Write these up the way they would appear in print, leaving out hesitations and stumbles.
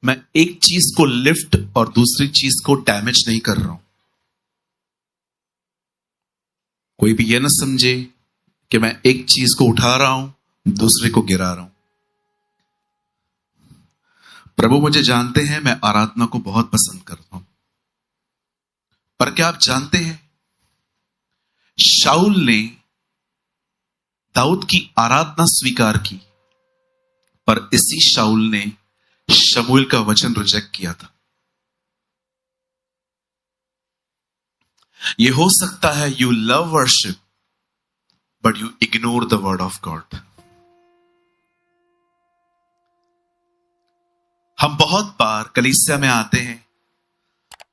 मैं एक चीज को लिफ्ट और दूसरी चीज को डैमेज नहीं कर रहा हूं। कोई भी यह ना समझे कि मैं एक चीज को उठा रहा हूं दूसरे को गिरा रहा हूं। प्रभु मुझे जानते हैं, मैं आराधना को बहुत पसंद करता हूं, पर क्या आप जानते हैं शाऊल ने दाऊद की आराधना स्वीकार की, पर इसी शाऊल ने शमूएल का वचन रिजेक्ट किया था। यह हो सकता है you love worship but you ignore the word of God. हम बहुत बार कलीसिया में आते हैं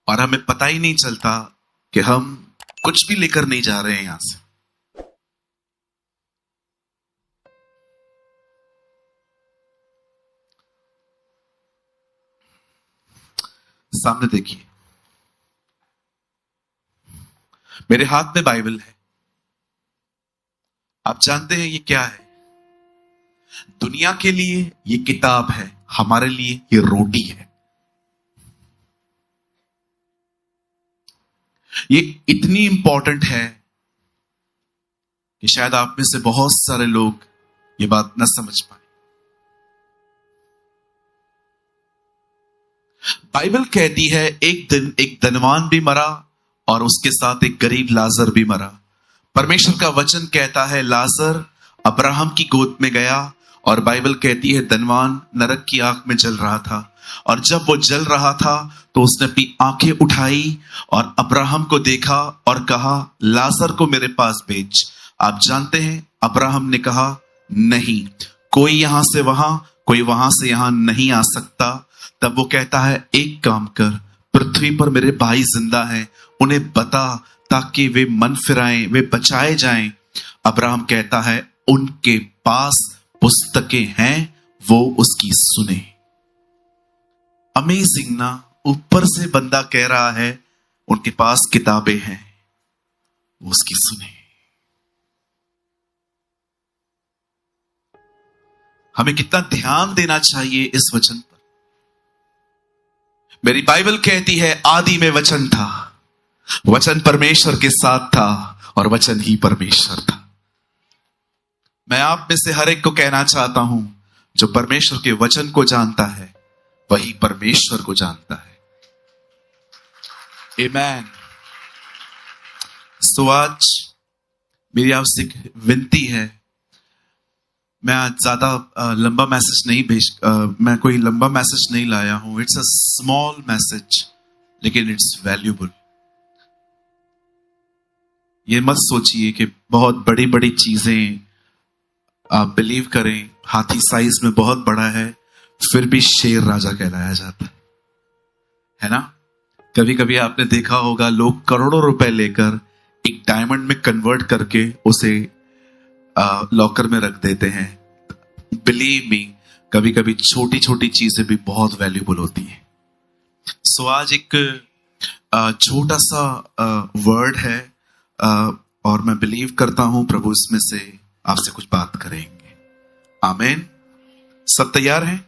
और हमें पता ही नहीं चलता कि हम कुछ भी लेकर नहीं जा रहे हैं यहां से। सामने देखिए, मेरे हाथ में बाइबल है। आप जानते हैं ये क्या है? दुनिया के लिए ये किताब है, हमारे लिए ये रोटी है। ये इतनी इंपॉर्टेंट है कि शायद आप में से बहुत सारे लोग ये बात न समझ पाए। बाइबल कहती है एक दिन एक धनवान भी मरा और उसके साथ एक गरीब लाजर भी मरा। परमेश्वर का वचन कहता है लाजर अब्राहम की गोद में गया, और बाइबल कहती है धनवान नरक की आग में जल रहा था। और जब वो जल रहा था तो उसने अपनी आंखें उठाई और अब्राहम को देखा और कहा लाजर को मेरे पास भेज। आप जानते हैं अब्राहम ने कहा नहीं, कोई यहां से वहां, कोई वहां से यहां नहीं आ सकता। तब वो कहता है एक काम कर, पृथ्वी पर मेरे भाई जिंदा हैं, उन्हें बता ताकि वे मन फिराएं, वे बचाए जाएं। अब्राहम कहता है उनके पास पुस्तकें हैं, वो उसकी सुने। अमेजिंग ना, ऊपर से बंदा कह रहा है उनके पास किताबें हैं, वो उसकी सुने। हमें कितना ध्यान देना चाहिए इस वचन पर। मेरी बाइबल कहती है आदि में वचन था, वचन परमेश्वर के साथ था और वचन ही परमेश्वर था। मैं आप में से हर एक को कहना चाहता हूं, जो परमेश्वर के वचन को जानता है वही परमेश्वर को जानता है। आमीन। सो आज मेरी आपसे एक विनती है, मैं आज ज्यादा लंबा मैसेज नहीं मैं कोई लंबा मैसेज नहीं लाया हूं। इट्स अ स्मॉल मैसेज, लेकिन इट्स वैल्यूबल। ये मत सोचिए कि बहुत बड़ी बड़ी चीजें आप बिलीव करें, हाथी साइज में बहुत बड़ा है फिर भी शेर राजा कहलाया जाता है ना। कभी कभी आपने देखा होगा लोग करोड़ों रुपए लेकर एक डायमंड में कन्वर्ट करके उसे लॉकर में रख देते हैं। बिलीव मी, कभी कभी छोटी छोटी चीजें भी बहुत वैल्यूबल होती हैं। सो आज एक छोटा सा वर्ड है, और मैं बिलीव करता हूं प्रभु इसमें से आपसे कुछ बात करेंगे। आमीन। सब तैयार हैं?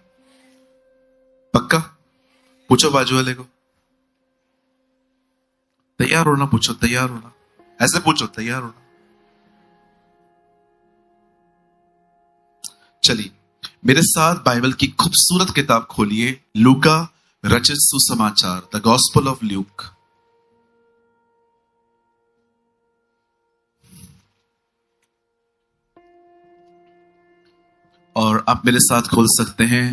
पक्का? पूछो बाजू वाले को, तैयार होना। पूछो तैयार होना, ऐसे पूछो तैयार होना। चलिए मेरे साथ बाइबल की खूबसूरत किताब खोलिए, लूका रचित सुसमाचार, द गॉस्पेल ऑफ ल्यूक। और आप मेरे साथ खोल सकते हैं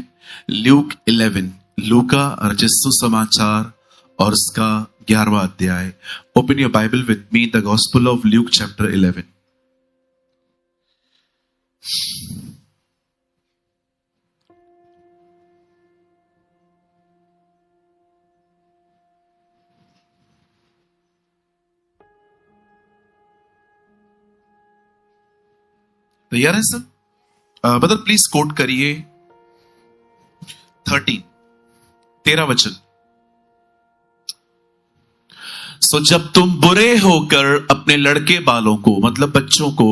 ल्यूक 11, लूका रचित सुसमाचार और उसका 11वां अध्याय। Open your Bible with me, the gospel of Luke chapter 11। तैयार है सब? ब्रदर प्लीज कोट करिए 13 वचन। सो जब तुम बुरे होकर अपने लड़के बालों को मतलब बच्चों को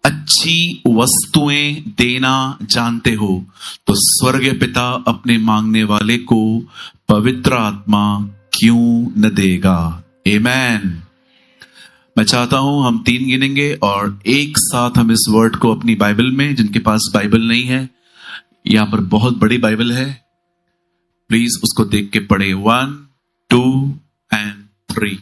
अच्छी वस्तुएं देना जानते हो, तो स्वर्गीय पिता अपने मांगने वाले को पवित्र आत्मा क्यों न देगा। आमेन। मैं चाहता हूं हम 3 गिनेंगे और एक साथ हम इस वर्ड को अपनी बाइबल में, जिनके पास बाइबल नहीं है, यहां पर बहुत बड़ी बाइबल है, प्लीज उसको देख के पढ़े। 1 2 एंड 3।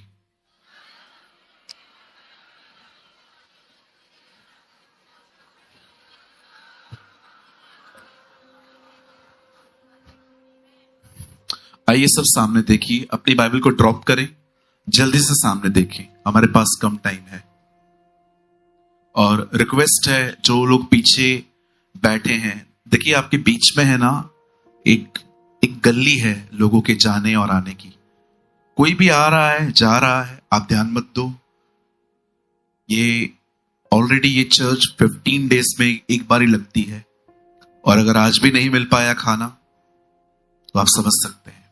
आइए सब सामने देखिए, अपनी बाइबल को ड्रॉप करें, जल्दी से सामने देखिए, हमारे पास कम टाइम है। और रिक्वेस्ट है जो लोग पीछे बैठे हैं, देखिए आपके बीच में है ना एक गली है लोगों के जाने और आने की। कोई भी आ रहा है जा रहा है, आप ध्यान मत दो। ये ऑलरेडी ये चर्च 15 डेज में एक बार ही लगती है, और अगर आज भी नहीं मिल पाया खाना तो आप समझ सकते हैं।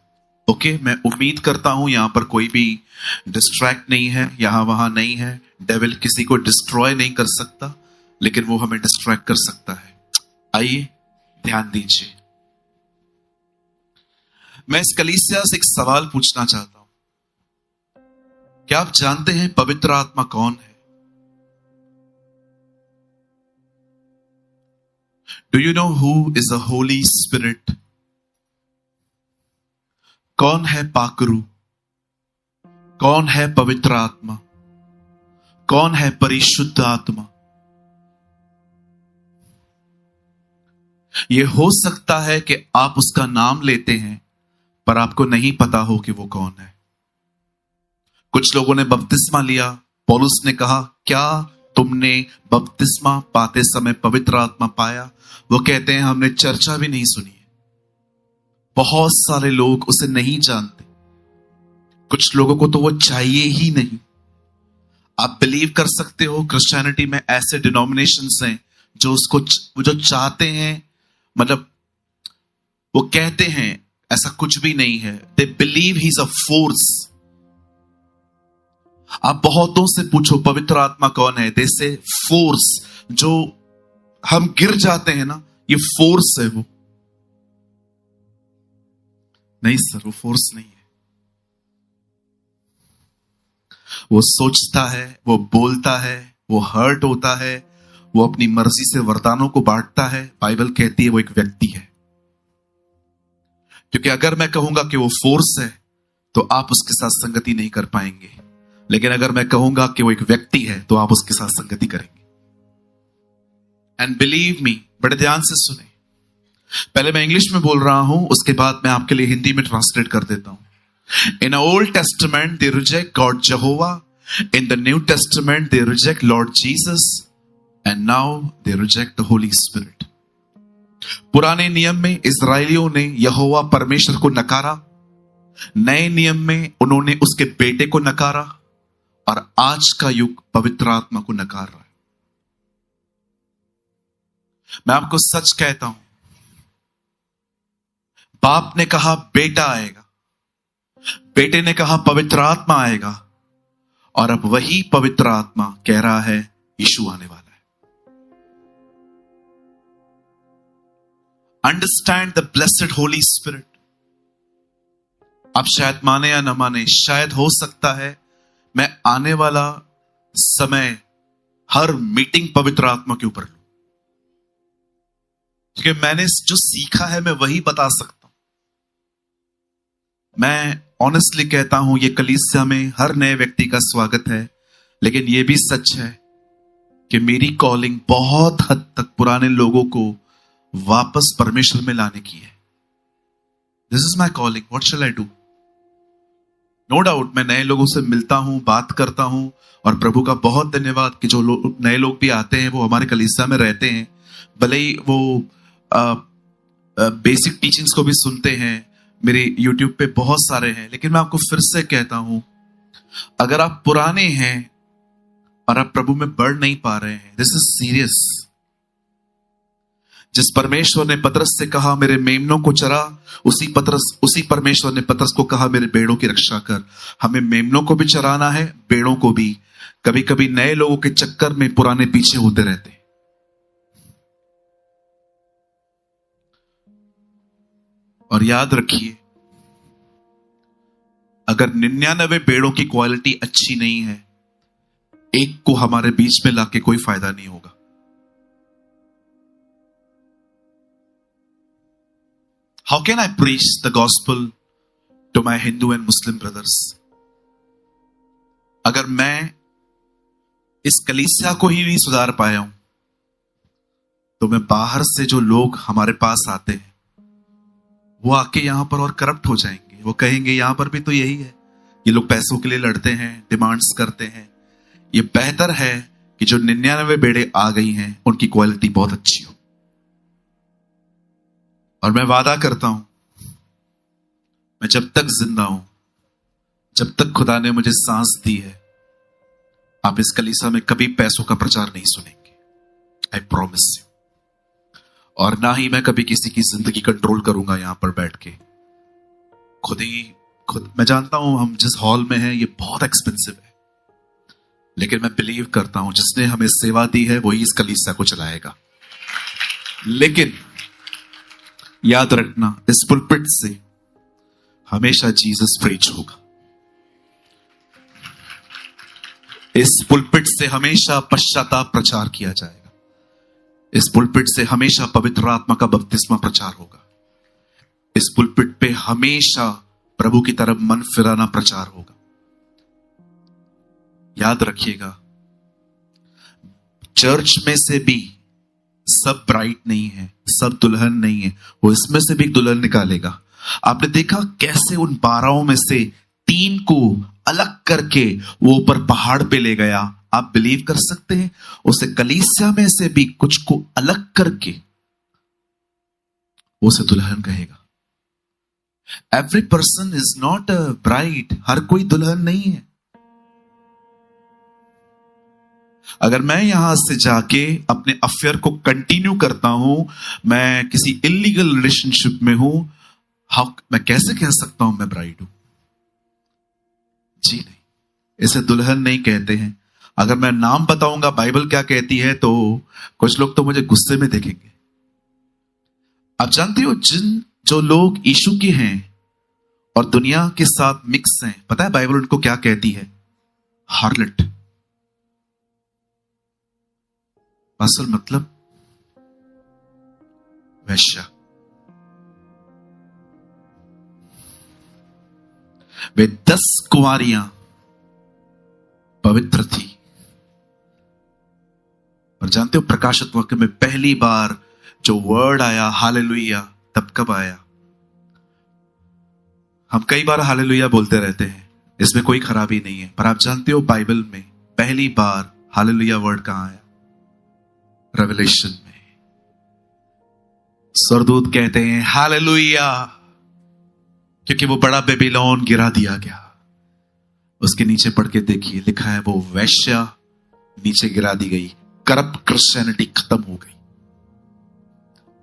ओके, मैं उम्मीद करता हूं यहां पर कोई भी डिस्ट्रैक्ट नहीं है, यहां वहां नहीं है। डेविल किसी को डिस्ट्रॉय नहीं कर सकता, लेकिन वो हमें डिस्ट्रैक्ट कर सकता है। आइए ध्यान दीजिए, मैं इस कलीसिया से एक सवाल पूछना चाहता हूं। क्या आप जानते हैं पवित्र आत्मा कौन है? Do you know who is the Holi spirit? कौन है पाकरू? कौन है पवित्र आत्मा? कौन है परिशुद्ध आत्मा? यह हो सकता है कि आप उसका नाम लेते हैं पर आपको नहीं पता हो कि वो कौन है। कुछ लोगों ने बपतिस्मा लिया, पौलुस ने कहा क्या तुमने बपतिस्मा पाते समय पवित्र आत्मा पाया? वो कहते हैं हमने चर्चा भी नहीं सुनी है। बहुत सारे लोग उसे नहीं जानते, कुछ लोगों को तो वो चाहिए ही नहीं। आप बिलीव कर सकते हो क्रिश्चियनिटी में ऐसे डिनोमिनेशंस हैं जो उसको जो चाहते हैं, मतलब वो कहते हैं ऐसा कुछ भी नहीं है। They believe he is a force. आप बहुतों से पूछो पवित्र आत्मा कौन है, दे से फोर्स। जो हम गिर जाते हैं ना, ये फोर्स है। वो नहीं सर, वो फोर्स नहीं है। वो सोचता है, वो बोलता है, वो हर्ट होता है, वो अपनी मर्जी से वरदानों को बांटता है। बाइबल कहती है वो एक व्यक्ति है। क्योंकि अगर मैं कहूंगा कि वो फोर्स है तो आप उसके साथ संगति नहीं कर पाएंगे, लेकिन अगर मैं कहूंगा कि वो एक व्यक्ति है तो आप उसके साथ संगति करेंगे। एंड बिलीव मी, बड़े ध्यान से सुने। पहले मैं इंग्लिश में बोल रहा हूं, उसके बाद मैं आपके लिए हिंदी में ट्रांसलेट कर देता हूं। In old testament they reject God जहोवा, in the new testament they reject Lord Jesus, and now they reject the Holi spirit. पुराने नियम में इजरायलियों ने यहोवा परमेश्वर को नकारा, नए नियम में उन्होंने उसके बेटे को नकारा, और आज का युग पवित्र आत्मा को नकार रहा है। मैं आपको सच कहता हूं, बाप ने कहा बेटा आएगा, बेटे ने कहा पवित्र आत्मा आएगा, और अब वही पवित्र आत्मा कह रहा है यीशु आने वाला है। Understand the blessed Holi spirit. आप शायद माने या न माने, शायद हो सकता है मैं आने वाला समय हर मीटिंग पवित्र आत्मा के ऊपर लूं, क्योंकि मैंने जो सीखा है मैं वही बता सकता हूं। मैं ऑनेस्टली कहता हूं, ये कलीसिया में हर नए व्यक्ति का स्वागत है, लेकिन यह भी सच है कि मेरी कॉलिंग बहुत हद तक पुराने लोगों को वापस परमेश्वर में लाने की है। This is my calling, what shall I do. No doubt मैं नए लोगों से मिलता हूं, बात करता हूं, और प्रभु का बहुत धन्यवाद कि जो नए लोग भी आते हैं वो हमारे कलीसिया में रहते हैं, भले ही वो बेसिक टीचिंग्स को भी सुनते हैं। मेरे YouTube पे बहुत सारे हैं, लेकिन मैं आपको फिर से कहता हूं, अगर आप पुराने हैं और आप प्रभु में बढ़ नहीं पा रहे हैं, दिस इज सीरियस। जिस परमेश्वर ने पतरस से कहा मेरे मेमनों को चरा, उसी परमेश्वर ने पतरस को कहा मेरे बेड़ों की रक्षा कर। हमें मेमनों को भी चराना है, बेड़ों को भी। कभी कभी नए लोगों के चक्कर में पुराने पीछे होते रहते हैं। और याद रखिए, अगर 99 बेड़ों की क्वालिटी अच्छी नहीं है, एक को हमारे बीच में लाके कोई फायदा नहीं होगा। How can I preach the gospel to my Hindu and Muslim brothers? अगर मैं इस कलीसिया को ही नहीं सुधार पाया हूं, तो मैं बाहर से जो लोग हमारे पास आते हैं, वो आके यहां पर और करप्ट हो जाएंगे। वो कहेंगे यहां पर भी तो यही है, ये लोग पैसों के लिए लड़ते हैं, डिमांड्स करते हैं। ये बेहतर है कि जो 99 बेड़े आ गई हैं उनकी क्वालिटी बहुत अच्छी हो। और मैं वादा करता हूं, मैं जब तक जिंदा हूं, जब तक खुदा ने मुझे सांस दी है, आप इस कलीसिया में कभी पैसों का प्रचार नहीं सुनेंगे। I promise you. और ना ही मैं कभी किसी की जिंदगी कंट्रोल करूंगा यहां पर बैठ के। खुद मैं जानता हूं हम जिस हॉल में हैं ये बहुत एक्सपेंसिव है, लेकिन मैं बिलीव करता हूं जिसने हमें सेवा दी है वही इस कलीसिया को चलाएगा। लेकिन याद रखना, इस पुलपिट से हमेशा जीसस प्रीच होगा। इस पुलपिट से हमेशा पश्चाताप प्रचार किया जाएगा। इस पुलपिट से हमेशा पवित्र आत्मा का बपतिस्मा प्रचार होगा। इस पुलपिट पे हमेशा प्रभु की तरफ मन फिराना प्रचार होगा। याद रखिएगा, चर्च में से भी सब ब्राइड नहीं है, सब दुल्हन नहीं है, वो इसमें से भी एक दुल्हन निकालेगा। आपने देखा कैसे उन 12 में से 3 को अलग करके वो ऊपर पहाड़ पे ले गया। आप बिलीव कर सकते हैं, उसे कलीसिया में से भी कुछ को अलग करके उसे दुल्हन कहेगा। Every person is not a bride, हर कोई दुल्हन नहीं है। अगर मैं यहां से जाके अपने अफेयर को कंटिन्यू करता हूं, मैं किसी इलीगल रिलेशनशिप में हूं, मैं कैसे कह सकता हूं मैं ब्राइड हूं? जी नहीं, इसे दुल्हन नहीं कहते हैं। अगर मैं नाम बताऊंगा बाइबल क्या कहती है, तो कुछ लोग तो मुझे गुस्से में देखेंगे। आप जानते हो, जो लोग यीशु के हैं और दुनिया के साथ मिक्स हैं, पता है बाइबल उनको क्या कहती है? हार्लट। असल मतलब वैश्या। वे 10 कुंवारियां पवित्र थी। पर जानते हो, प्रकाशित वाक्य में पहली बार जो वर्ड आया हालेलुया, तब कब आया? हम कई बार हालेलुया बोलते रहते हैं, इसमें कोई खराबी नहीं है, पर आप जानते हो बाइबल में पहली बार हालेलुया वर्ड कहां आया? रेवलेशन में। स्वर्गदूत कहते हैं हालेलुया, क्योंकि वो बड़ा बेबीलोन गिरा दिया गया। उसके नीचे पढ़ के देखिए, लिखा है वो वैश्या नीचे गिरा दी गई, करप्ट क्रिश्चियनिटी खत्म हो गई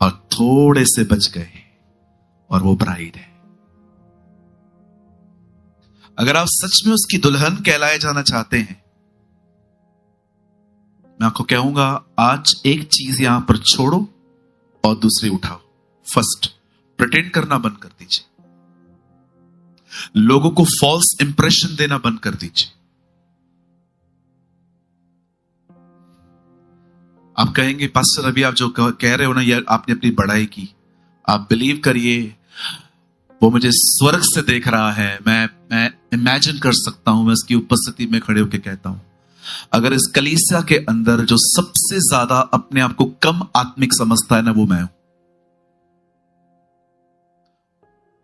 और थोड़े से बच गए, और वो ब्राइड है। अगर आप सच में उसकी दुल्हन कहलाए जाना चाहते हैं, मैं आपको कहूंगा आज एक चीज यहां पर छोड़ो और दूसरी उठाओ। फर्स्ट, प्रिटेंड करना बंद कर दीजिए, लोगों को फॉल्स इंप्रेशन देना बंद कर दीजिए। आप कहेंगे पास्टर अभी आप जो कह रहे हो ना, यार आपने अपनी बड़ाई की। आप बिलीव करिए, वो मुझे स्वर्ग से देख रहा है। मैं इमेजिन कर सकता हूं, मैं उसकी उपस्थिति में खड़े होकर कहता हूं, अगर इस कलीसिया के अंदर जो सबसे ज्यादा अपने आप को कम आत्मिक समझता है ना, वो मैं हूं।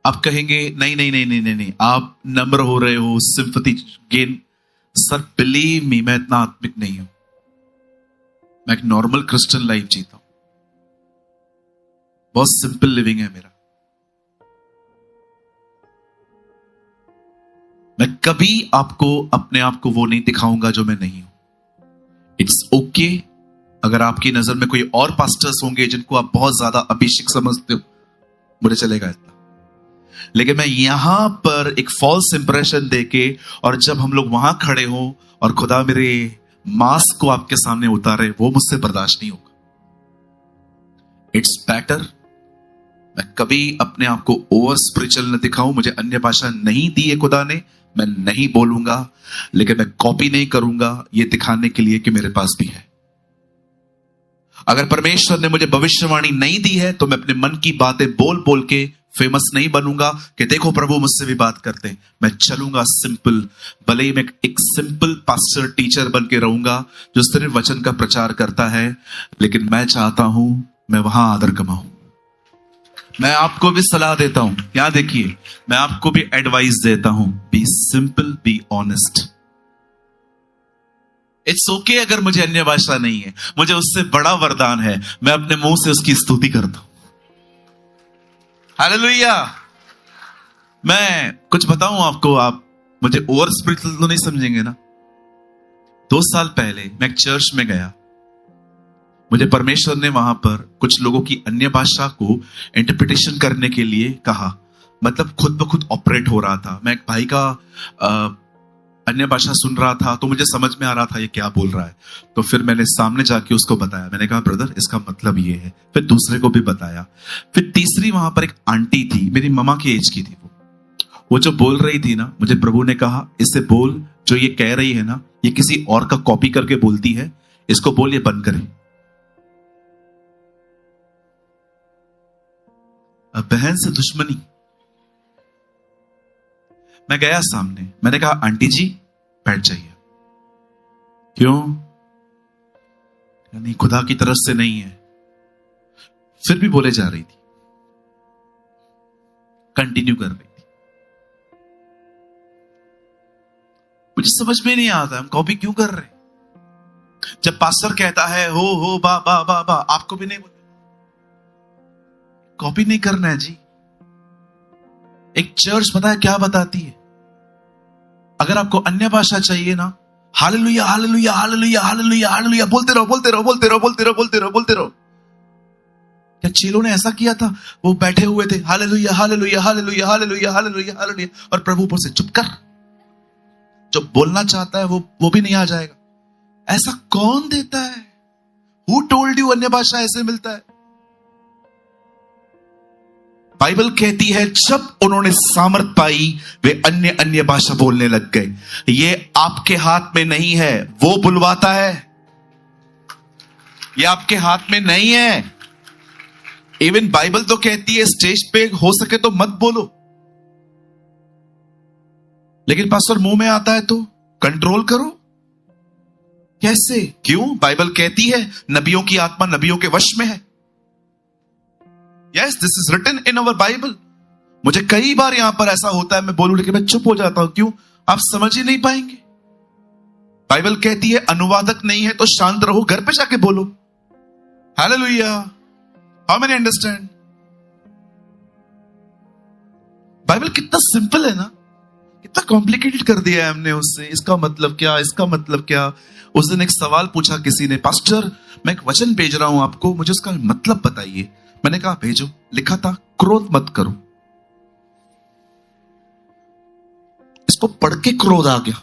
आप कहेंगे नहीं नहीं नहीं नहीं नहीं नहीं, आप नम्र हो रहे हो, sympathy gain. Sir believe me, मैं इतना आत्मिक नहीं हूं। मैं एक नॉर्मल क्रिश्चियन लाइफ जीता हूं, बहुत सिंपल लिविंग है मेरा। मैं कभी आपको अपने आप को वो नहीं दिखाऊंगा जो मैं नहीं हूं। इट्स ओके अगर आपकी नजर में कोई और पास्टर्स होंगे जिनको आप बहुत ज्यादा अभिषेक समझते हो, मुझे चलेगा इतना। लेकिन मैं यहां पर एक फॉल्स इंप्रेशन देके, और जब हम लोग वहां खड़े हों और खुदा मेरे मास्क को आपके सामने उतारे, वो मुझसे बर्दाश्त नहीं होगा। इट्स बेटर मैं कभी अपने आप को ओवर स्पिरिचुअल न दिखाऊं। मुझे अन्य भाषा नहीं दी है खुदा ने, मैं नहीं बोलूंगा, लेकिन मैं कॉपी नहीं करूंगा ये दिखाने के लिए कि मेरे पास भी है। अगर परमेश्वर ने मुझे भविष्यवाणी नहीं दी है तो मैं अपने मन की बातें बोल बोल के फेमस नहीं बनूंगा कि देखो प्रभु मुझसे भी बात करते हैं। मैं चलूंगा सिंपल, भले ही मैं एक सिंपल पास्टर टीचर बन के रहूंगा जो सिर्फ वचन का प्रचार करता है, लेकिन मैं चाहता हूं मैं वहां आदर कमाऊं। मैं आपको भी सलाह देता हूं, यहां देखिए, मैं आपको भी एडवाइस देता हूं, be simple, be honest. It's okay अगर मुझे अन्य भाषा नहीं है, मुझे उससे बड़ा वरदान है, मैं अपने मुंह से उसकी स्तुति करता हूं। हालेलुया। मैं कुछ बताऊं आपको, आप मुझे ओवर स्पिरिचुअल तो नहीं समझेंगे ना। 2 साल पहले मैं एक चर्च में गया, मुझे परमेश्वर ने वहां पर कुछ लोगों की अन्य भाषा को इंटरप्रिटेशन करने के लिए कहा। मतलब खुद ब खुद ऑपरेट हो रहा था। मैं एक भाई का अन्य भाषा सुन रहा था तो मुझे समझ में आ रहा था ये क्या बोल रहा है। तो फिर मैंने सामने जाके उसको बताया, मैंने कहा ब्रदर इसका मतलब ये है। फिर दूसरे को भी बताया। फिर तीसरी वहां पर एक आंटी थी, मेरी ममा की एज की थी। वो जो बोल रही थी ना, मुझे प्रभु ने कहा इससे बोल, जो ये कह रही है ना ये किसी और का कॉपी करके बोलती है, इसको बोल ये बंद करे। अब बहन से दुश्मनी। मैं गया सामने, मैंने कहा आंटी जी बैठ जाइए। क्यों? नहीं, खुदा की तरफ से नहीं है। फिर भी बोले जा रही थी, कंटिन्यू कर रही थी। मुझे समझ में नहीं आता हम कॉपी क्यों कर रहे। जब पास्टर कहता है हो बा बा बा बा, आपको भी नहीं बोले, कॉपी नहीं करना है जी। एक चर्च पता है क्या बताती है? अगर आपको अन्य भाषा चाहिए ना, hallelujah hallelujah hallelujah hallelujah hallelujah बोलते रहो बोलते रहो बोलते रहो बोलते रहो बोलते रहो बोलते रहो। क्या चेलों ने ऐसा किया था? वो बैठे हुए थे, hallelujah hallelujah hallelujah hallelujah hallelujah hallelujah, और प्रभु पर से चुप कर, जो बोलना चाहता है वो भी नहीं आ जाएगा। ऐसा कौन देता है? हु टोल्ड यू अन्य भाषा ऐसे मिलता है? बाइबल कहती है जब उन्होंने सामर्थ पाई वे अन्य अन्य भाषा बोलने लग गए। ये आपके हाथ में नहीं है, वो बुलवाता है। ये आपके हाथ में नहीं है। इवन बाइबल तो कहती है स्टेज पे हो सके तो मत बोलो, लेकिन पास्टर मुंह में आता है तो कंट्रोल करो। कैसे? क्यों? बाइबल कहती है नबियों की आत्मा नबियों के वश में है। Yes, this is written in our Bible. मुझे कई बार यहां पर ऐसा होता है, मैं बोलूं लेकिन मैं चुप हो जाता हूं। क्यों? आप समझ ही नहीं पाएंगे। बाइबल कहती है अनुवादक नहीं है तो शांत रहो, घर पे जाके बोलो। Hallelujah. How many understand? Bible कितना सिंपल है ना, कितना कॉम्प्लिकेटेड कर दिया है हमने उससे। इसका मतलब क्या, इसका मतलब क्या। उस दिन एक सवाल पूछा किसी ने, पास्टर मैं एक वचन भेज रहा हूं आपको, मुझे उसका मतलब बताइए। मैंने कहा भेजो। लिखा था क्रोध मत करो। इसको पढ़ के क्रोध आ गया।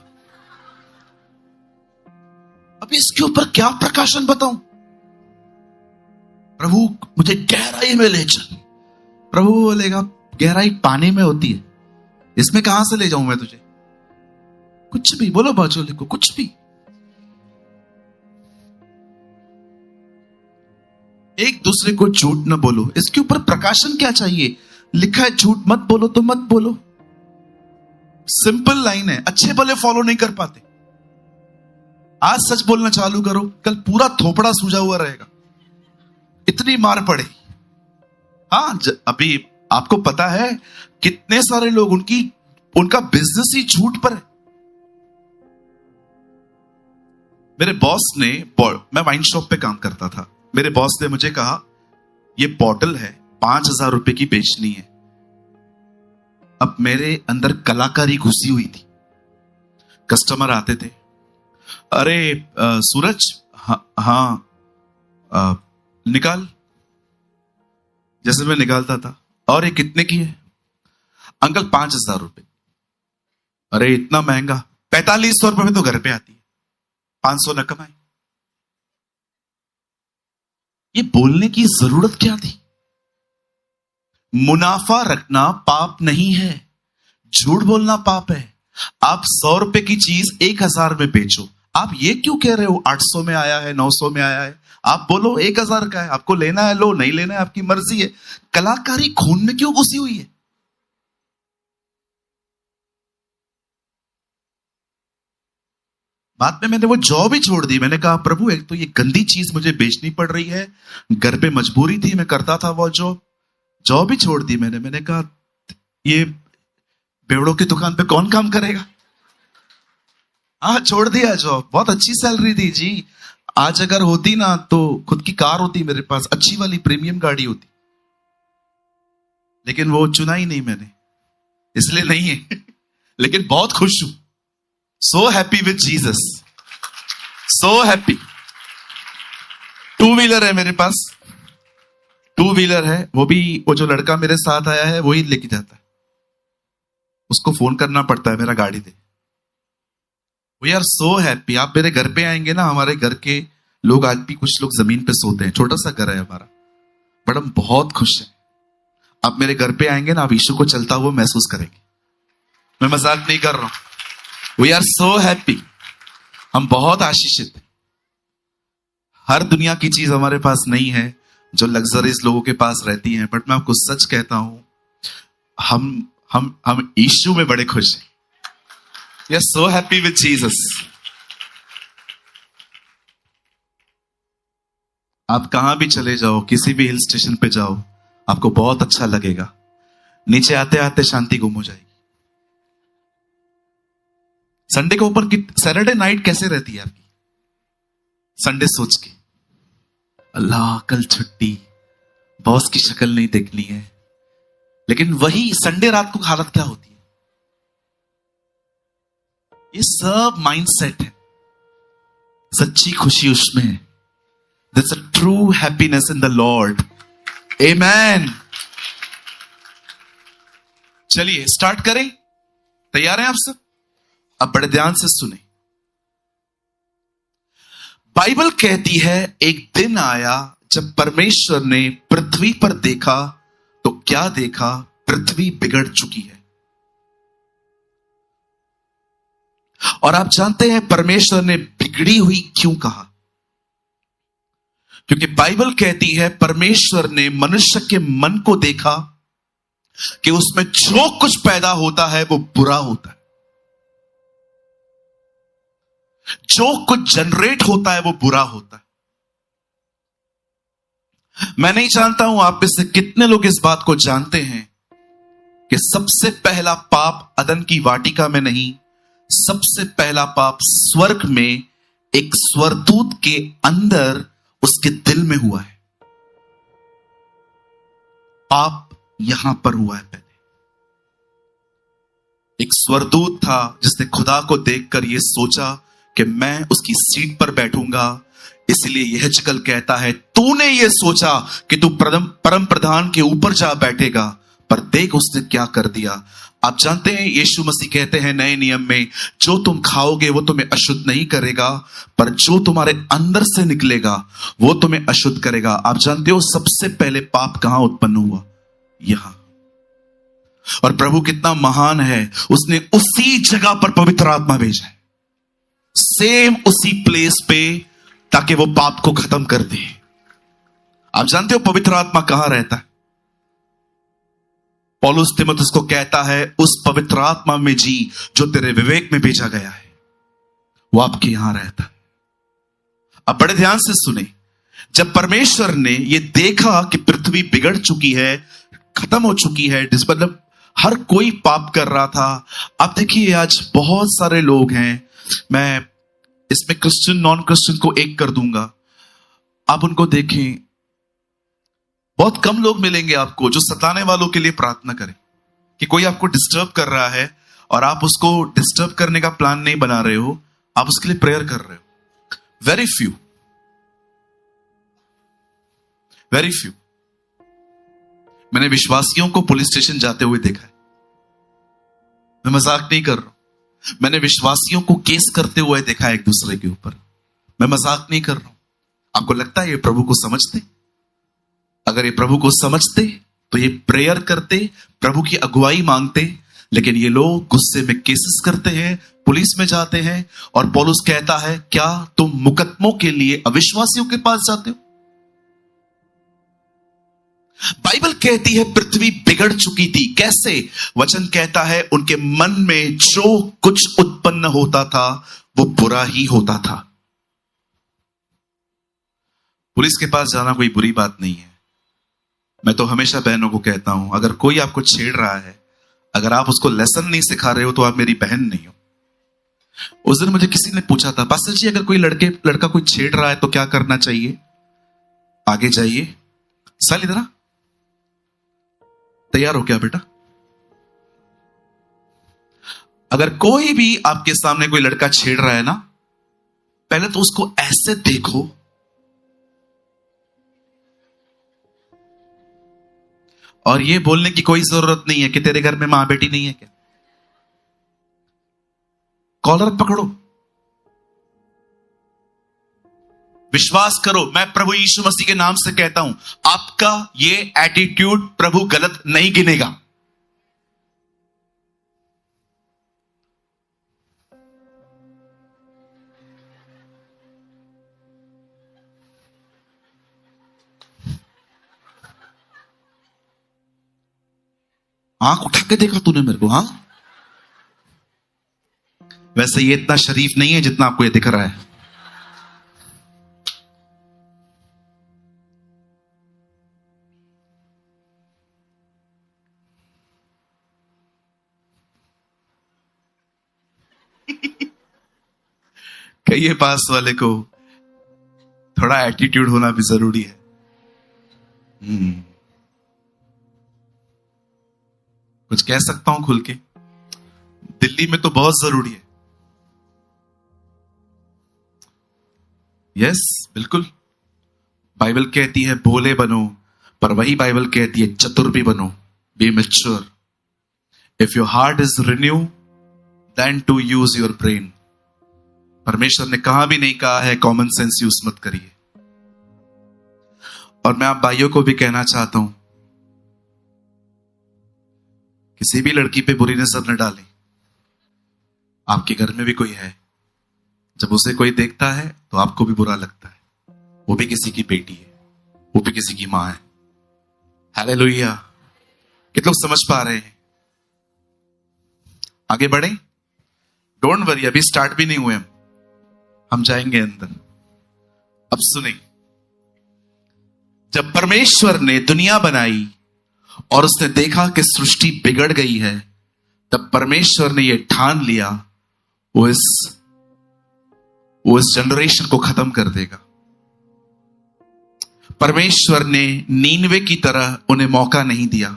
अब इसके ऊपर क्या प्रकाशन बताऊं? प्रभु मुझे गहराई में ले चल। प्रभु बोलेगा गहराई पानी में होती है, इसमें कहां से ले जाऊं मैं तुझे? कुछ भी बोलो बाजोले को, कुछ भी। एक दूसरे को झूठ न बोलो। इसके ऊपर प्रकाशन क्या चाहिए? लिखा है झूठ मत बोलो तो मत बोलो। सिंपल लाइन है, अच्छे भले फॉलो नहीं कर पाते। आज सच बोलना चालू करो, कल पूरा थोपड़ा सूजा हुआ रहेगा, इतनी मार पड़े। हाँ, अभी आपको पता है कितने सारे लोग उनका बिजनेस ही झूठ पर है। मेरे बॉस ने, मैं वाइन शॉप पे काम करता था, मेरे बॉस ने मुझे कहा ये बॉटल है 5,000 रुपए की बेचनी है। अब मेरे अंदर कलाकारी घुसी हुई थी। कस्टमर आते थे, अरे सूरज, हाँ निकाल, जैसे मैं निकालता था। और ये कितने की है? अंकल 5,000 रुपए। अरे इतना महंगा? 4500 रुपए में तो घर पे आती है, 500 न कमाए। ये बोलने की जरूरत क्या थी? मुनाफा रखना पाप नहीं है, झूठ बोलना पाप है। आप 100 रुपए की चीज 1,000 में बेचो। आप ये क्यों कह रहे हो 800 में आया है, 900 में आया है? आप बोलो 1,000 का है, आपको लेना है लो, नहीं लेना है आपकी मर्जी है। कलाकारी खून में क्यों घुसी हुई है? बाद में मैंने वो जॉब ही छोड़ दी। मैंने कहा प्रभु, एक तो ये गंदी चीज मुझे बेचनी पड़ रही है, घर पे मजबूरी थी, मैं करता था वो जॉब ही छोड़ दी मैंने कहा ये बेवड़ों की दुकान पे कौन काम करेगा? हाँ, छोड़ दिया जॉब। बहुत अच्छी सैलरी थी जी। आज अगर होती ना तो खुद की कार होती मेरे पास, अच्छी वाली प्रीमियम गाड़ी होती, लेकिन वो चुना ही नहीं मैंने, इसलिए नहीं है। लेकिन बहुत खुश हूं। सो happy with Jesus, so happy. Two wheeler है मेरे पास, टू व्हीलर है, वो भी वो जो लड़का मेरे साथ आया है वही लेके जाता है। उसको फोन करना पड़ता है मेरा गाड़ी दे। We are so happy. आप मेरे घर पे आएंगे ना, हमारे घर के लोग, आज भी कुछ लोग जमीन पे सोते हैं, छोटा सा घर है हमारा, बट हम बहुत खुश हैं। आप मेरे घर पे आएंगे ना, आप यीशु को चलता हुआ महसूस करेंगे। मैं मजाक नहीं कर रहा हूं। We are so happy. हम बहुत आशीषित हैं। हर दुनिया की चीज हमारे पास नहीं है जो लग्जरीज लोगों के पास रहती हैं, बट मैं आपको सच कहता हूं, हम यीशु में बड़े खुश हैं। We are so happy with Jesus. आप कहां भी चले जाओ, किसी भी हिल स्टेशन पे जाओ, आपको बहुत अच्छा लगेगा। नीचे आते आते शांति गुम हो जाएगी। संडे के ऊपर सैटरडे नाइट कैसे रहती है आपकी? संडे सोच के, अल्लाह कल छुट्टी, बॉस की शक्ल नहीं देखनी है। लेकिन वही संडे रात को हालत क्या होती है? ये सब माइंडसेट है। सच्ची खुशी उसमें है। There's a true happiness in the Lord. Amen. चलिए स्टार्ट करें। तैयार हैं आप सब? अब बड़े ध्यान से सुने। बाइबल कहती है एक दिन आया जब परमेश्वर ने पृथ्वी पर देखा तो क्या देखा? पृथ्वी बिगड़ चुकी है। और आप जानते हैं परमेश्वर ने बिगड़ी हुई क्यों कहा? क्योंकि बाइबल कहती है परमेश्वर ने मनुष्य के मन को देखा कि उसमें जो कुछ पैदा होता है वो बुरा होता है। जो कुछ जनरेट होता है वो बुरा होता है। मैं नहीं जानता हूं आप में से कितने लोग इस बात को जानते हैं कि सबसे पहला पाप अदन की वाटिका में नहीं, सबसे पहला पाप स्वर्ग में एक स्वरदूत के अंदर उसके दिल में हुआ है। पाप यहां पर हुआ है। पहले एक स्वरदूत था जिसने खुदा को देखकर यह सोचा कि मैं उसकी सीट पर बैठूंगा। इसलिए यह जकल कहता है तूने यह सोचा कि तू परम प्रधान के ऊपर जा बैठेगा, पर देख उसने क्या कर दिया। आप जानते हैं यीशु मसीह कहते हैं नए नियम में, जो तुम खाओगे वो तुम्हें अशुद्ध नहीं करेगा, पर जो तुम्हारे अंदर से निकलेगा वो तुम्हें अशुद्ध करेगा। आप जानते हो सबसे पहले पाप कहां उत्पन्न हुआ? यहां। और प्रभु कितना महान है, उसने उसी जगह पर पवित्र आत्मा भेजा है, सेम उसी प्लेस पे, ताकि वो पाप को खत्म कर दे। आप जानते हो पवित्र आत्मा कहां रहता है? पौलुस तीमुथियुस को कहता है उस पवित्र आत्मा में जी जो तेरे विवेक में भेजा गया है, वो आपके यहां रहता है। अब बड़े ध्यान से सुने। जब परमेश्वर ने यह देखा कि पृथ्वी बिगड़ चुकी है, खत्म हो चुकी है, मतलब हर कोई पाप कर रहा था। अब देखिए आज बहुत सारे लोग हैं, मैं इसमें क्रिश्चियन नॉन क्रिश्चियन को एक कर दूंगा। आप उनको देखें, बहुत कम लोग मिलेंगे आपको जो सताने वालों के लिए प्रार्थना करें। कि कोई आपको डिस्टर्ब कर रहा है और आप उसको डिस्टर्ब करने का प्लान नहीं बना रहे हो, आप उसके लिए प्रेयर कर रहे हो। Very few. Very few. मैंने विश्वासियों को पुलिस स्टेशन जाते हुए देखा है। मैं मजाक नहीं कर रहा हूं। मैंने विश्वासियों को केस करते हुए देखा है एक दूसरे के ऊपर। मैं मजाक नहीं कर रहा हूं। आपको लगता है ये प्रभु को समझते? अगर ये प्रभु को समझते तो ये प्रेयर करते, प्रभु की अगुवाई मांगते, लेकिन ये लोग गुस्से में केसेस करते हैं, पुलिस में जाते हैं। और पौलुस कहता है, क्या तुम मुकदमों के लिए अविश्वासियों के पास जाते हो? बाइबल कहती है पृथ्वी बिगड़ चुकी थी। कैसे? वचन कहता है उनके मन में जो कुछ उत्पन्न होता था वो बुरा ही होता था। पुलिस के पास जाना कोई बुरी बात नहीं है। मैं तो हमेशा बहनों को कहता हूं, अगर कोई आपको छेड़ रहा है, अगर आप उसको लेसन नहीं सिखा रहे हो तो आप मेरी बहन नहीं हो। उस दिन मुझे किसी ने पूछा था, पास्टर जी अगर कोई लड़का कोई छेड़ रहा है तो क्या करना चाहिए? आगे जाइए। साल इधर तैयार हो क्या बेटा? अगर कोई भी आपके सामने कोई लड़का छेड़ रहा है ना, पहले तो उसको ऐसे देखो, और ये बोलने की कोई जरूरत नहीं है कि तेरे घर में मां बेटी नहीं है क्या। कॉलर पकड़ो, विश्वास करो। मैं प्रभु यीशु मसीह के नाम से कहता हूं, आपका ये एटीट्यूड प्रभु गलत नहीं गिनेगा। आंख उठा के देखा तूने मेरे को? हाँ, वैसे ये इतना शरीफ नहीं है जितना आपको ये दिख रहा है। कहिए पास वाले को, थोड़ा एटीट्यूड होना भी जरूरी है। कुछ कह सकता हूं खुल के? दिल्ली में तो बहुत जरूरी है। यस, बिल्कुल। बाइबल कहती है भोले बनो, पर वही बाइबल कहती है चतुर भी बनो। Be mature. If your heart is renew then to use your brain. परमेश्वर ने कहा भी नहीं कहा है कॉमन सेंस यूज मत करिए। और मैं आप भाइयों को भी कहना चाहता हूं, किसी भी लड़की पे बुरी नजर न डालें। आपके घर में भी कोई है, जब उसे कोई देखता है तो आपको भी बुरा लगता है। वो भी किसी की बेटी है, वो भी किसी की मां है। हालेलुया। कितने लोग समझ पा रहे हैं? आगे बढ़े। डोंट वरी, अभी स्टार्ट भी नहीं हुए हम जाएंगे अंदर। अब सुने, जब परमेश्वर ने दुनिया बनाई और उसने देखा कि सृष्टि बिगड़ गई है, तब परमेश्वर ने यह ठान लिया वो इस जनरेशन को खत्म कर देगा। परमेश्वर ने नीनवे की तरह उन्हें मौका नहीं दिया।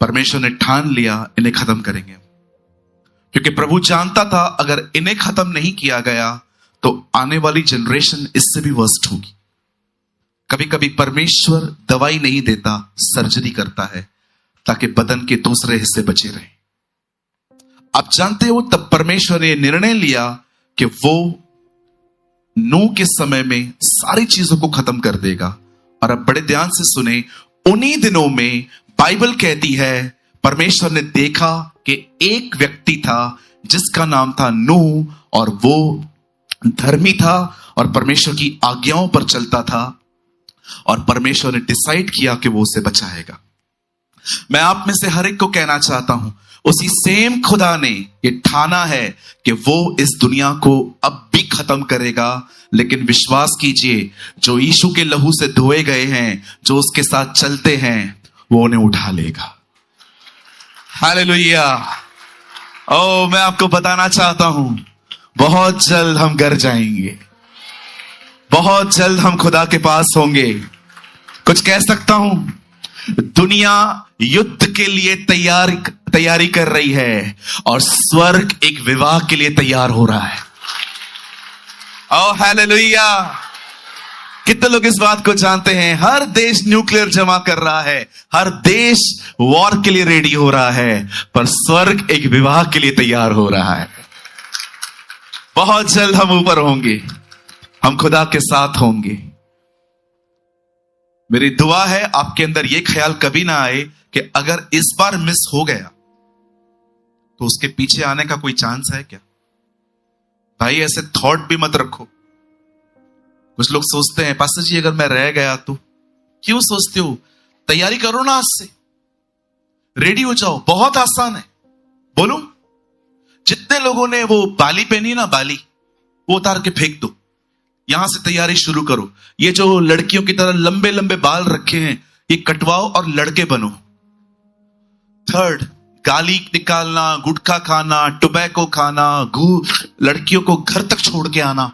परमेश्वर ने ठान लिया इन्हें खत्म करेंगे, क्योंकि प्रभु जानता था अगर इन्हें खत्म नहीं किया गया तो आने वाली जनरेशन इससे भी वर्स्ट होगी। कभी कभी परमेश्वर दवाई नहीं देता, सर्जरी करता है ताकि बदन के दूसरे हिस्से बचे रहे। आप जानते हो, तब परमेश्वर ने निर्णय लिया कि वो नूह के समय में सारी चीजों को खत्म कर देगा। और अब बड़े ध्यान से सुने, उन्हीं दिनों में बाइबल कहती है परमेश्वर ने देखा कि एक व्यक्ति था जिसका नाम था नूह, और वो धर्मी था और परमेश्वर की आज्ञाओं पर चलता था, और परमेश्वर ने डिसाइड किया कि वो उसे बचाएगा। मैं आप में से हर एक को कहना चाहता हूं, उसी सेम खुदा ने ये ठाना है कि वो इस दुनिया को अब भी खत्म करेगा। लेकिन विश्वास कीजिए, जो यीशु के लहू से धोए गए हैं, जो उसके साथ चलते हैं, वो उन्हें उठा लेगा। हालेलुया। ओ, मैं आपको बताना चाहता हूं, बहुत जल्द हम घर जाएंगे, बहुत जल्द हम खुदा के पास होंगे। कुछ कह सकता हूं? दुनिया युद्ध के लिए तैयारी कर रही है और स्वर्ग एक विवाह के लिए तैयार हो रहा है। ओ हालेलुया। कितने लोग इस बात को जानते हैं? हर देश न्यूक्लियर जमा कर रहा है, हर देश वॉर के लिए रेडी हो रहा है, पर स्वर्ग एक विवाह के लिए तैयार हो रहा है। बहुत जल्द हम ऊपर होंगे, हम खुदा के साथ होंगे। मेरी दुआ है आपके अंदर यह ख्याल कभी ना आए कि अगर इस बार मिस हो गया तो उसके पीछे आने का कोई चांस है क्या? भाई ऐसे थॉट भी मत रखो। कुछ लोग सोचते हैं पास्टर जी अगर मैं रह गया तो। क्यों सोचते हो? तैयारी करो ना, आज से रेडी हो जाओ। बहुत आसान है। बोलो, जितने लोगों ने वो बाली पहनी ना, बाली, वो उतार के फेंक दो। यहां से तैयारी शुरू करो। ये जो लड़कियों की तरह लंबे लंबे बाल रखे हैं, ये कटवाओ और लड़के बनो। थर्ड, गाली निकालना, गुटखा खाना, टोबैको खाना, लड़कियों को घर तक छोड़ के आना,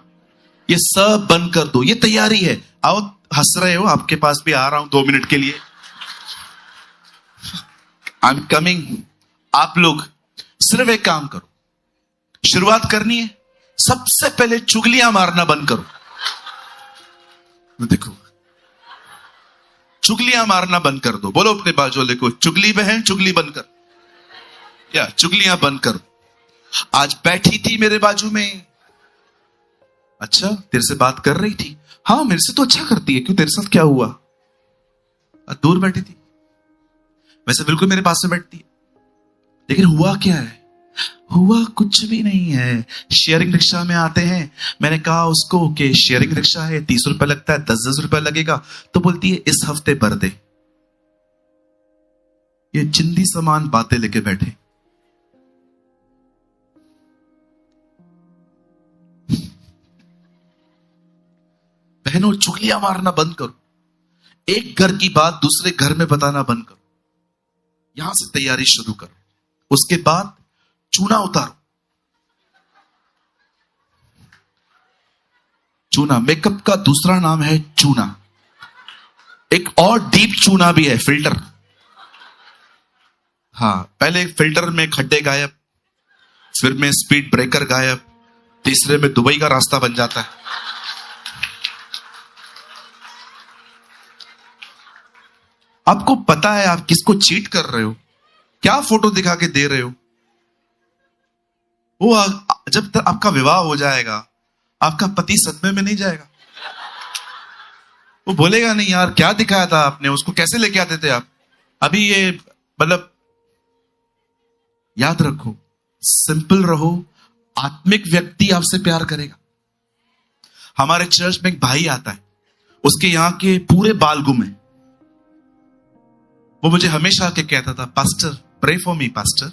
ये सब बंद कर दो। ये तैयारी है। आओ, हंस रहे हो, आपके पास भी आ रहा हूं 2 मिनट के लिए। I am coming. आप लोग सिर्फ एक काम करो, शुरुआत करनी है, सबसे पहले चुगलियां मारना बंद करो। देखो, चुगलियां मारना बंद कर दो। बोलो अपने बाजू वाले को, चुगली बहन चुगली बंद कर, या चुगलियां बंद करो। आज बैठी थी मेरे बाजू में, अच्छा तेरे से बात कर रही थी, हाँ मेरे से तो अच्छा करती है, क्यों तेरे साथ क्या हुआ? दूर बैठी थी, वैसे बिल्कुल मेरे पास में बैठती है, लेकिन हुआ क्या है? हुआ कुछ भी नहीं है। शेयरिंग रिक्शा में आते हैं, मैंने कहा उसको कि शेयरिंग रिक्शा है, 30 रुपए लगता है, 10-10 रुपए लगेगा, तो बोलती है इस हफ्ते भर दे। ये चिंदी समान बातें लेके बैठे। बहनों, चुगलियां मारना बंद करो। एक घर की बात दूसरे घर में बताना बंद करो। यहां से तैयारी शुरू करो। उसके बाद चूना उतारो। चूना मेकअप का दूसरा नाम है चूना। एक और डीप चूना भी है, फिल्टर। हाँ, पहले फिल्टर में खड्डे गायब, फिर में स्पीड ब्रेकर गायब, तीसरे में दुबई का रास्ता बन जाता है। आपको पता है आप किसको चीट कर रहे हो, क्या फोटो दिखा के दे रहे हो। वो जब तक आपका विवाह हो जाएगा, आपका पति सदमे में नहीं जाएगा। वो बोलेगा नहीं यार क्या दिखाया था आपने, उसको कैसे लेके आते थे आप। अभी ये मतलब याद रखो, सिंपल रहो, आत्मिक व्यक्ति आपसे प्यार करेगा। हमारे चर्च में एक भाई आता है, उसके यहां के पूरे बाल गुम है। वो मुझे हमेशा आके कहता था, pastor pray for me pastor.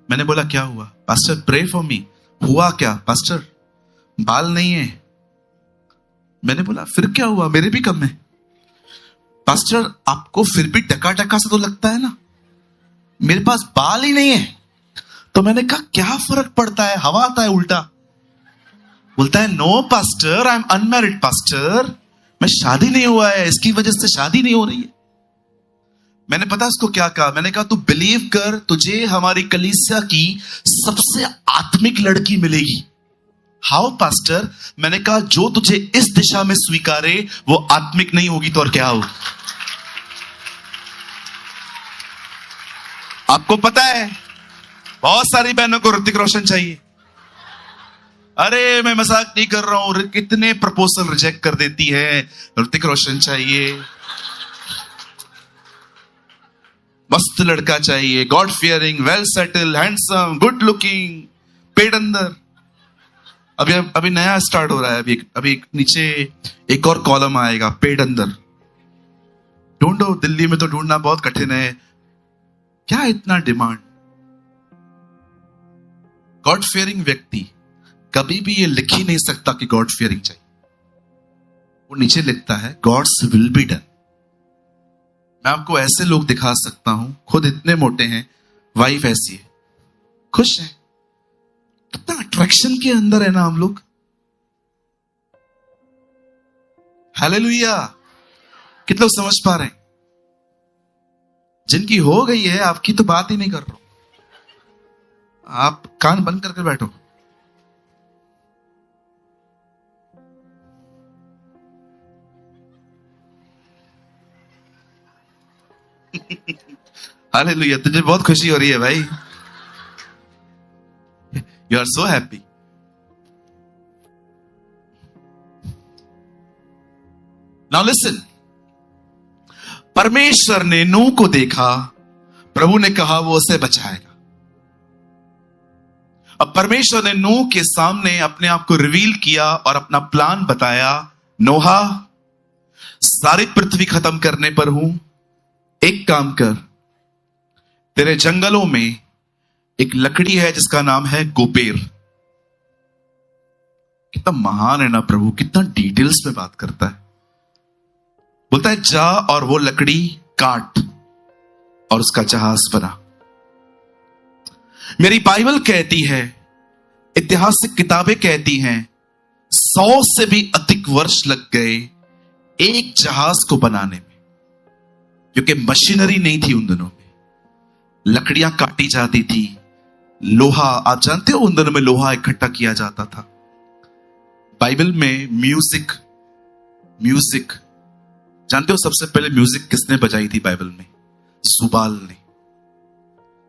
मैंने बोला क्या हुआ? Pastor pray for me. हुआ क्या? पास्टर बाल नहीं है। मैंने बोला फिर क्या हुआ? मेरे भी कम है। पास्टर आपको फिर भी टका टका सा तो लगता है ना, मेरे पास बाल ही नहीं है। तो मैंने कहा क्या फर्क पड़ता है, हवा आता है उल्टा। बोलता है no pastor, I am unmarried pastor, मैं शादी नहीं हुआ है, इसकी वजह से शादी नहीं हो रही है। मैंने पता उसको क्या कहा? मैंने कहा तू बिलीव कर, तुझे हमारी कलीसिया की सबसे आत्मिक लड़की मिलेगी। How pastor? मैंने कहा जो तुझे इस दिशा में स्वीकारे वो आत्मिक नहीं होगी तो और क्या हो। आपको पता है बहुत सारी बहनों को ऋतिक रोशन चाहिए। अरे मैं मजाक नहीं कर रहा हूं, कितने प्रपोजल रिजेक्ट कर देती है, ऋतिक रोशन चाहिए, मस्त लड़का चाहिए, God fearing, well settle, handsome, good looking, पेट अंदर। अभी नया स्टार्ट हो रहा है, अभी नीचे एक और कॉलम आएगा, पेट अंदर। ढूंढो, दिल्ली में तो ढूंढना बहुत कठिन है। क्या इतना डिमांड? गॉड फियरिंग व्यक्ति कभी भी ये लिख ही नहीं सकता कि गॉड फियरिंग चाहिए। वो नीचे लिखता है गॉड्स विल बी डन। मैं आपको ऐसे लोग दिखा सकता हूं, खुद इतने मोटे हैं, वाइफ ऐसी है, खुश है। कितना अट्रैक्शन के अंदर है ना हम लोग। हालेलुया। कितने लोग समझ पा रहे हैं? जिनकी हो गई है, आपकी तो बात ही नहीं कर रहा हूं, आप कान बंद करके बैठो। हालेलुया, तुझे बहुत खुशी हो रही है भाई। You are so happy. Now listen, परमेश्वर ने नूह को देखा, प्रभु ने कहा वो उसे बचाएगा। अब परमेश्वर ने नूह के सामने अपने आप को रिवील किया और अपना प्लान बताया। नोहा, सारी पृथ्वी खत्म करने पर हूं, एक काम कर, तेरे जंगलों में एक लकड़ी है जिसका नाम है गोपेर। कितना महान है ना प्रभु, कितना डिटेल्स में बात करता है। बोलता है जा और वो लकड़ी काट और उसका जहाज बना। मेरी बाइबल कहती है, ऐतिहासिक किताबें कहती हैं, 100 से भी अधिक वर्ष लग गए एक जहाज को बनाने में, क्योंकि मशीनरी नहीं थी उन दिनों में। लकड़ियां काटी जाती थी, लोहा, आप जानते हो उन दिनों में लोहा इकट्ठा किया जाता था। बाइबल में म्यूजिक जानते हो सबसे पहले म्यूजिक किसने बजाई थी बाइबल में? जुबाल ने।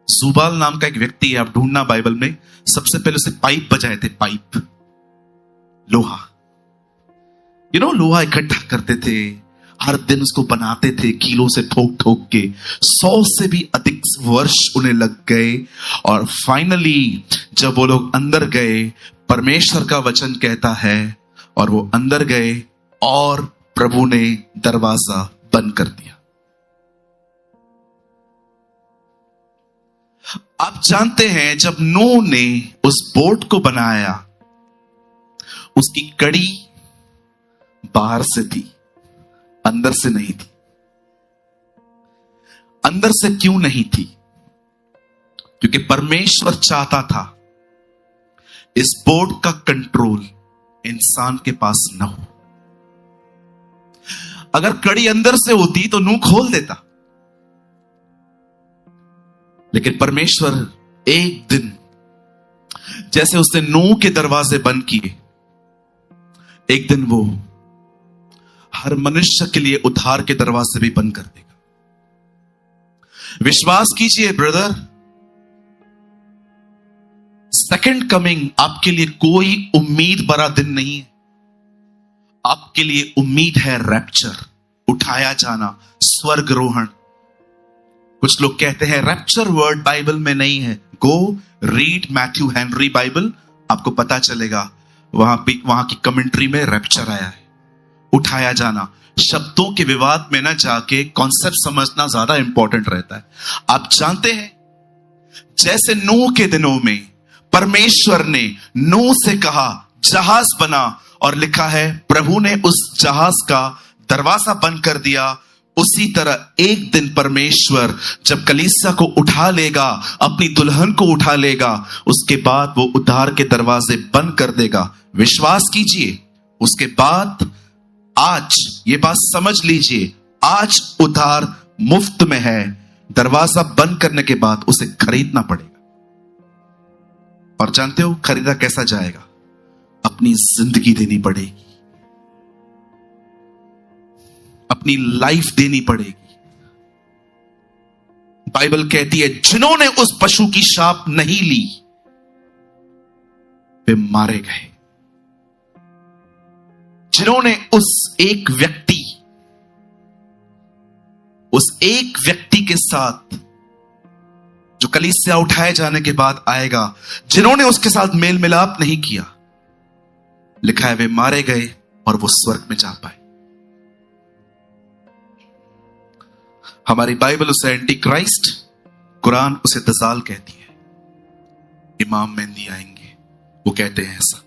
जुबाल नाम का एक व्यक्ति है, आप ढूंढना बाइबल में, सबसे पहले उसे पाइप बजाए थे, पाइप, लोहा। लोहा इकट्ठा करते थे, हर दिन उसको बनाते थे कीलों से ठोक ठोक के। 100 से भी अधिक वर्ष उन्हें लग गए और फाइनली जब वो लोग अंदर गए, परमेश्वर का वचन कहता है, और वो अंदर गए और प्रभु ने दरवाजा बंद कर दिया। आप जानते हैं जब नूह ने उस बोट को बनाया, उसकी कड़ी बाहर से थी, अंदर से नहीं थी। अंदर से क्यों नहीं थी? क्योंकि परमेश्वर चाहता था इस बोट का कंट्रोल इंसान के पास न हो। अगर कड़ी अंदर से होती तो नूह खोल देता, लेकिन परमेश्वर एक दिन, जैसे उसने नूह के दरवाजे बंद किए, एक दिन वो हर मनुष्य के लिए उद्धार के दरवाजे भी बंद कर देगा। विश्वास कीजिए ब्रदर, सेकंड कमिंग आपके लिए कोई उम्मीद भरा दिन नहीं है। आपके लिए उम्मीद है रैप्चर, उठाया जाना, स्वर्गरोहण। कुछ लोग कहते हैं रैप्चर वर्ड बाइबल में नहीं है। गो रीड मैथ्यू हेनरी बाइबल, आपको पता चलेगा, वहां की कमेंट्री में रैप्चर आया है, उठाया जाना। शब्दों के विवाद में ना जाके कॉन्सेप्ट समझना ज्यादा इंपॉर्टेंट रहता है। आप जानते हैं जैसे नूह के दिनों में परमेश्वर ने नूह से कहा जहाज बना, और लिखा है प्रभु ने उस जहाज का दरवाजा बंद कर दिया, उसी तरह एक दिन परमेश्वर जब कलीसिया को उठा लेगा, अपनी दुल्हन को उठा लेगा, उसके बाद वो उद्धार के दरवाजे बंद कर देगा। विश्वास कीजिए, उसके बाद आज ये बात समझ लीजिए, आज उद्धार मुफ्त में है। दरवाजा बंद करने के बाद उसे खरीदना पड़ेगा। और जानते हो खरीदा कैसा जाएगा? अपनी जिंदगी देनी पड़ेगी, अपनी लाइफ देनी पड़ेगी। बाइबल कहती है जिन्होंने उस पशु की शाप नहीं ली वे मारे गए। जिन्होंने उस एक व्यक्ति के साथ जो कलीसिया उठाए जाने के बाद आएगा, जिन्होंने उसके साथ मेल मिलाप नहीं किया, लिखा है वे मारे गए और वो स्वर्ग में जा पाए। हमारी बाइबल उसे एंटी क्राइस्ट, कुरान उसे दजाल कहती है। इमाम मेहंदी आएंगे, वो कहते हैं ऐसा।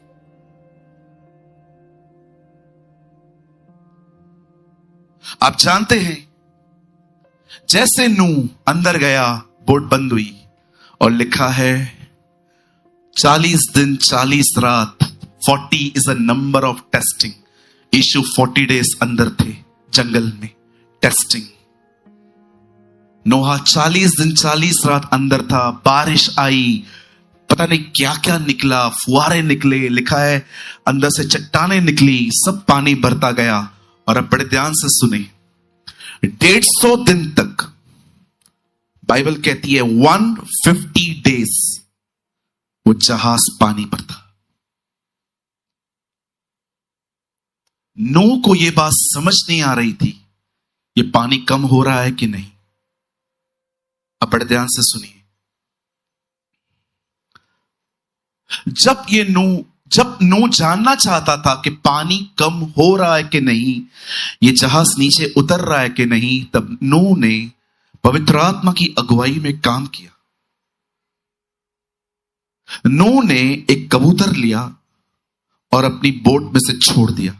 आप जानते हैं जैसे नूह अंदर गया, बोट बंद हुई और लिखा है 40 दिन 40 रात, 40 is a number of testing. यीशु 40 डेज अंदर थे जंगल में, टेस्टिंग। नोहा 40 दिन 40 रात अंदर था, बारिश आई, पता नहीं क्या क्या निकला, फुहारे निकले, लिखा है अंदर से चट्टानें निकली, सब पानी भरता गया। और अब बड़े ध्यान से सुने, 150 दिन तक बाइबल कहती है 150 डेज वो जहाज पानी पर था। नूह को यह बात समझ नहीं आ रही थी ये पानी कम हो रहा है कि नहीं। अब बड़े ध्यान से सुनिए। जब नूह जानना चाहता था कि पानी कम हो रहा है कि नहीं, ये जहाज नीचे उतर रहा है कि नहीं, तब नूह ने पवित्र आत्मा की अगुवाई में काम किया। नूह ने एक कबूतर लिया और अपनी बोट में से छोड़ दिया।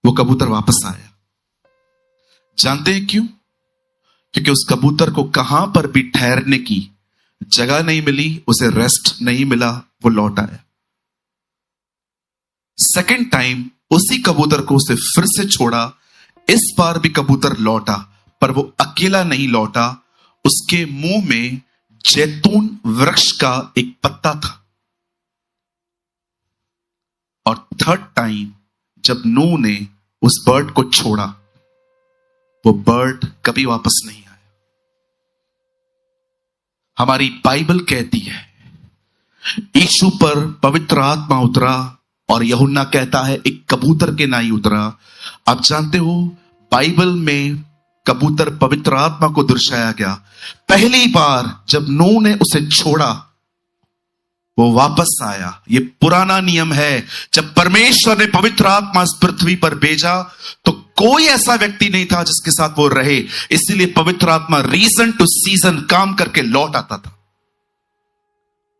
वो कबूतर वापस आया। जानते हैं क्यों? क्योंकि उस कबूतर को कहां पर भी ठहरने की जगह नहीं मिली, उसे रेस्ट नहीं मिला, वो लौट आया। सेकंड टाइम उसी कबूतर को उसे फिर से छोड़ा। इस बार भी कबूतर लौटा, पर वो अकेला नहीं लौटा, उसके मुंह में जैतून वृक्ष का एक पत्ता था। और थर्ड टाइम जब नूह ने उस बर्ड को छोड़ा, वो बर्ड कभी वापस नहीं आया। हमारी बाइबल कहती है यीशु पर पवित्र आत्मा उतरा और यूहन्ना कहता है एक कबूतर के नाई उतरा। आप जानते हो बाइबल में कबूतर पवित्र आत्मा को दर्शाया गया। पहली बार जब नूह ने उसे छोड़ा वो वापस आया। ये पुराना नियम है। जब परमेश्वर ने पवित्र आत्मा इस पृथ्वी पर भेजा तो कोई ऐसा व्यक्ति नहीं था जिसके साथ वो रहे, इसलिए पवित्र आत्मा रीजन टू सीजन काम करके लौट आता था।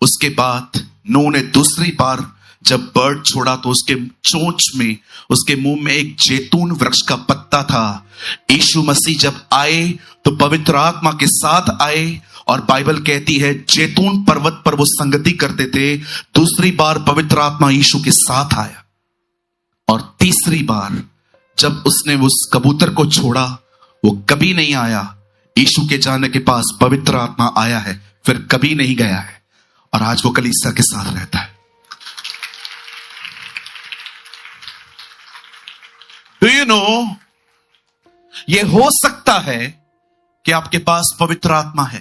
उसके बाद नूह ने दूसरी बार जब बर्ड छोड़ा तो उसके चोंच में, उसके मुंह में एक जैतून वृक्ष का पत्ता था। यीशु मसीह जब आए तो पवित्र आत्मा के साथ आए और बाइबल कहती है जैतून पर्वत पर वो संगति करते थे। दूसरी बार पवित्र आत्मा यीशु के साथ आया और तीसरी बार जब उसने उस कबूतर को छोड़ा वो कभी नहीं आया। यीशु के जाने के पास पवित्र आत्मा आया है, फिर कभी नहीं गया है और आज वो कलीसिया के साथ रहता है। डू यू नो, ये हो सकता है कि आपके पास पवित्र आत्मा है,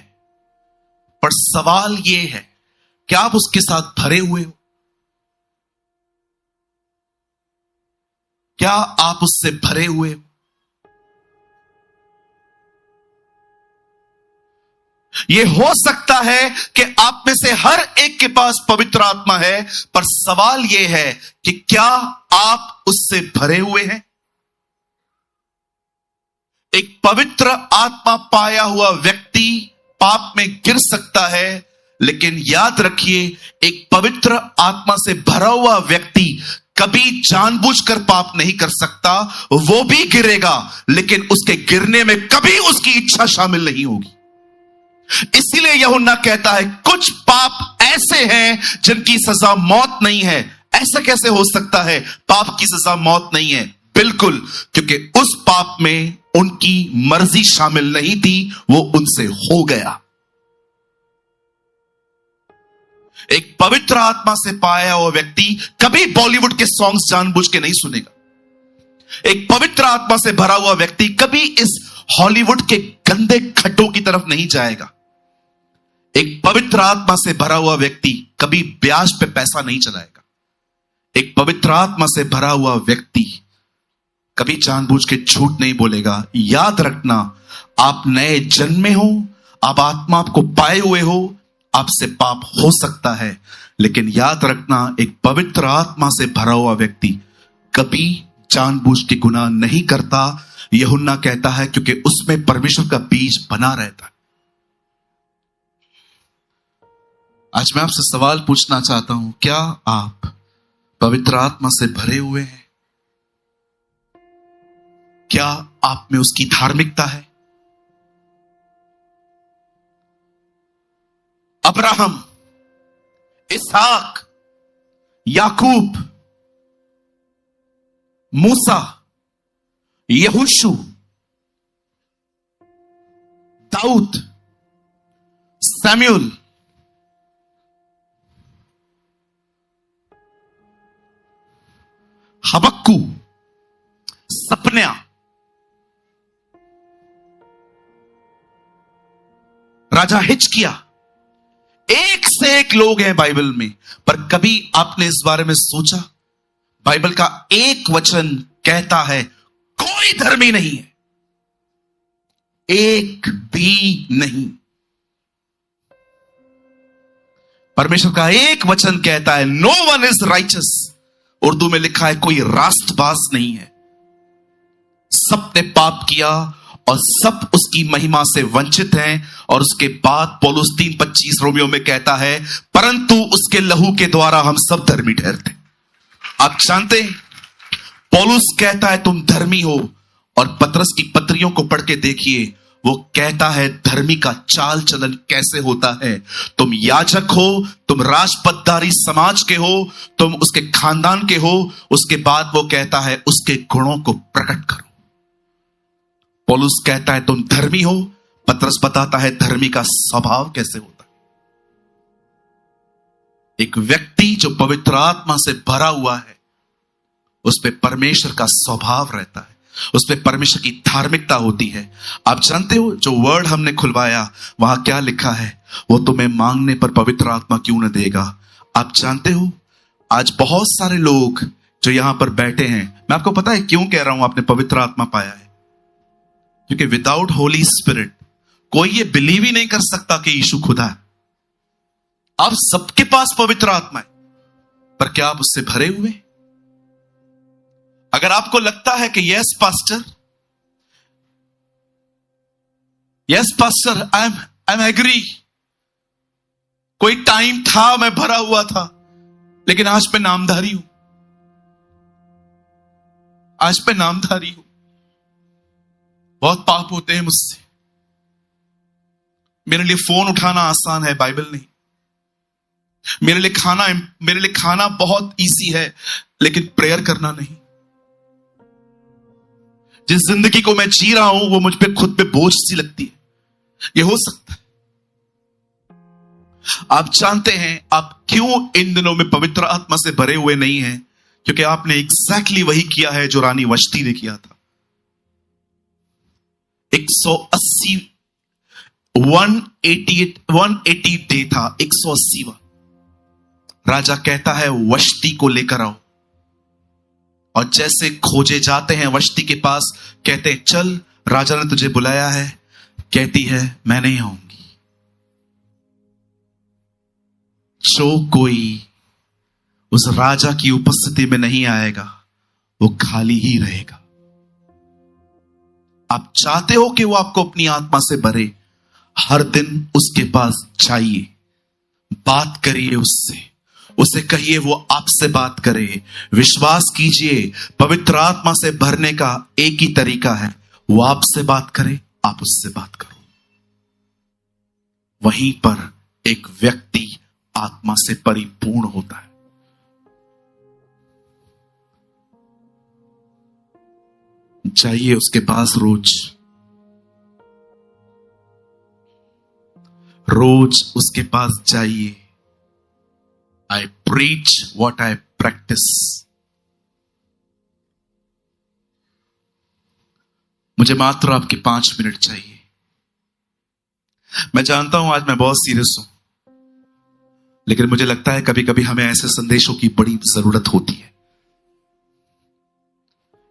पर सवाल यह है कि आप उसके साथ भरे हुए हो? क्या आप उससे भरे हुए हो? यह हो सकता है कि आप में से हर एक के पास पवित्र आत्मा है, पर सवाल यह है कि क्या आप उससे भरे हुए हैं? एक पवित्र आत्मा पाया हुआ व्यक्ति पाप में गिर सकता है, लेकिन याद रखिए एक पवित्र आत्मा से भरा हुआ व्यक्ति कभी जानबूझकर पाप नहीं कर सकता। वो भी गिरेगा, लेकिन उसके गिरने में कभी उसकी इच्छा शामिल नहीं होगी। इसीलिए यूहन्ना कहता है कुछ पाप ऐसे हैं जिनकी सजा मौत नहीं है। ऐसा कैसे हो सकता है पाप की सजा मौत नहीं है? बिल्कुल, क्योंकि उस पाप में उनकी मर्जी शामिल नहीं थी, वो उनसे हो गया। एक पवित्र आत्मा से पाया हुआ व्यक्ति कभी बॉलीवुड के सॉन्ग्स जानबूझ के नहीं सुनेगा। एक पवित्र आत्मा से भरा हुआ व्यक्ति कभी इस हॉलीवुड के गंदे खड्डों की तरफ नहीं जाएगा। एक पवित्र आत्मा से भरा हुआ व्यक्ति कभी ब्याज पे पैसा नहीं चलाएगा। एक पवित्र आत्मा से भरा हुआ व्यक्ति कभी जानबूझ के झूठ नहीं बोलेगा। याद रखना, आप नए जन्मे हो, आप आत्मा को पाए हुए हो, आपसे पाप हो सकता है, लेकिन याद रखना एक पवित्र आत्मा से भरा हुआ व्यक्ति कभी जानबूझ के गुनाह नहीं करता। यूहन्ना कहता है क्योंकि उसमें परमेश्वर का बीज बना रहता है। आज मैं आपसे सवाल पूछना चाहता हूं, क्या आप पवित्र आत्मा से भरे हुए हैं? क्या आप में उसकी धार्मिकता है? अब्राहम, इसहाक, याकूब, मूसा, यहोशू, दाऊद, सैमुअल, हबक्कू, सपन्या, राजा हिजकिय्याह, एक से एक लोग हैं बाइबल में, पर कभी आपने इस बारे में सोचा? बाइबल का एक वचन कहता है कोई धर्मी नहीं है, एक भी नहीं। परमेश्वर का एक वचन कहता है no one is righteous. Urdu में लिखा है कोई रास्तबाज नहीं है। सब ने पाप किया और सब उसकी महिमा से वंचित हैं। और उसके बाद पौलुस 3:25 रोमियो में कहता है परंतु उसके लहू के द्वारा हम सब धर्मी ठहरते। आप जानते हैं पौलुस कहता है तुम धर्मी हो, और पतरस की पत्रियों को पढ़ के देखिए, वो कहता है धर्मी का चाल चलन कैसे होता है। तुम याजक हो, तुम राजपदधारी समाज के हो, तुम उसके खानदान के हो। उसके बाद वो कहता है उसके गुणों को प्रकट करो। पौलुस कहता है तुम धर्मी हो, पतरस बताता है धर्मी का स्वभाव कैसे होता है। एक व्यक्ति जो पवित्र आत्मा से भरा हुआ है, उस पे परमेश्वर का स्वभाव रहता है, उस पे परमेश्वर की धार्मिकता होती है। आप जानते हो जो वर्ड हमने खुलवाया वहां क्या लिखा है, वो तुम्हें मांगने पर पवित्र आत्मा क्यों न देगा। आप जानते हो आज बहुत सारे लोग जो यहां पर बैठे हैं, मैं आपको पता है क्यों कह रहा हूं आपने पवित्र आत्मा पाया है? क्योंकि विदाउट होली स्पिरिट कोई ये बिलीव ही नहीं कर सकता कि यीशु खुदा है। आप सबके पास पवित्र आत्मा है, पर क्या आप उससे भरे हुए? अगर आपको लगता है कि yes pastor I am agree, कोई टाइम था मैं भरा हुआ था, लेकिन आज मैं नामधारी हूं, आज मैं नामधारी हूं, बहुत पाप होते हैं मुझसे, मेरे लिए फोन उठाना आसान है, बाइबल नहीं। मेरे लिए खाना बहुत इजी है, लेकिन प्रेयर करना नहीं। जिस जिंदगी को मैं जी रहा हूं वो मुझ पे खुद पे बोझ सी लगती है। ये हो सकता है। आप जानते हैं आप क्यों इन दिनों में पवित्र आत्मा से भरे हुए नहीं हैं? क्योंकि आपने एग्जैक्टली वही किया है जो रानी वष्टी ने किया था। 180 डे था, 180वां। राजा कहता है वष्टी को लेकर आओ, और जैसे खोजे जाते हैं वष्टी के पास, कहते हैं चल राजा ने तुझे बुलाया है, कहती है मैं नहीं आऊंगी। जो कोई उस राजा की उपस्थिति में नहीं आएगा वो खाली ही रहेगा। आप चाहते हो कि वो आपको अपनी आत्मा से भरे, हर दिन उसके पास जाइए, बात करिए उससे, उसे कहिए वो आपसे बात करे। विश्वास कीजिए पवित्र आत्मा से भरने का एक ही तरीका है, वो आपसे बात करे, आप उससे बात करो। वहीं पर एक व्यक्ति आत्मा से परिपूर्ण होता है। जाइए उसके पास रोज उसके पास जाइए। I preach what I practice. मुझे मात्र आपके 5 मिनट चाहिए। मैं जानता हूं आज मैं बहुत सीरियस हूं, लेकिन मुझे लगता है कभी कभी हमें ऐसे संदेशों की बड़ी जरूरत होती है।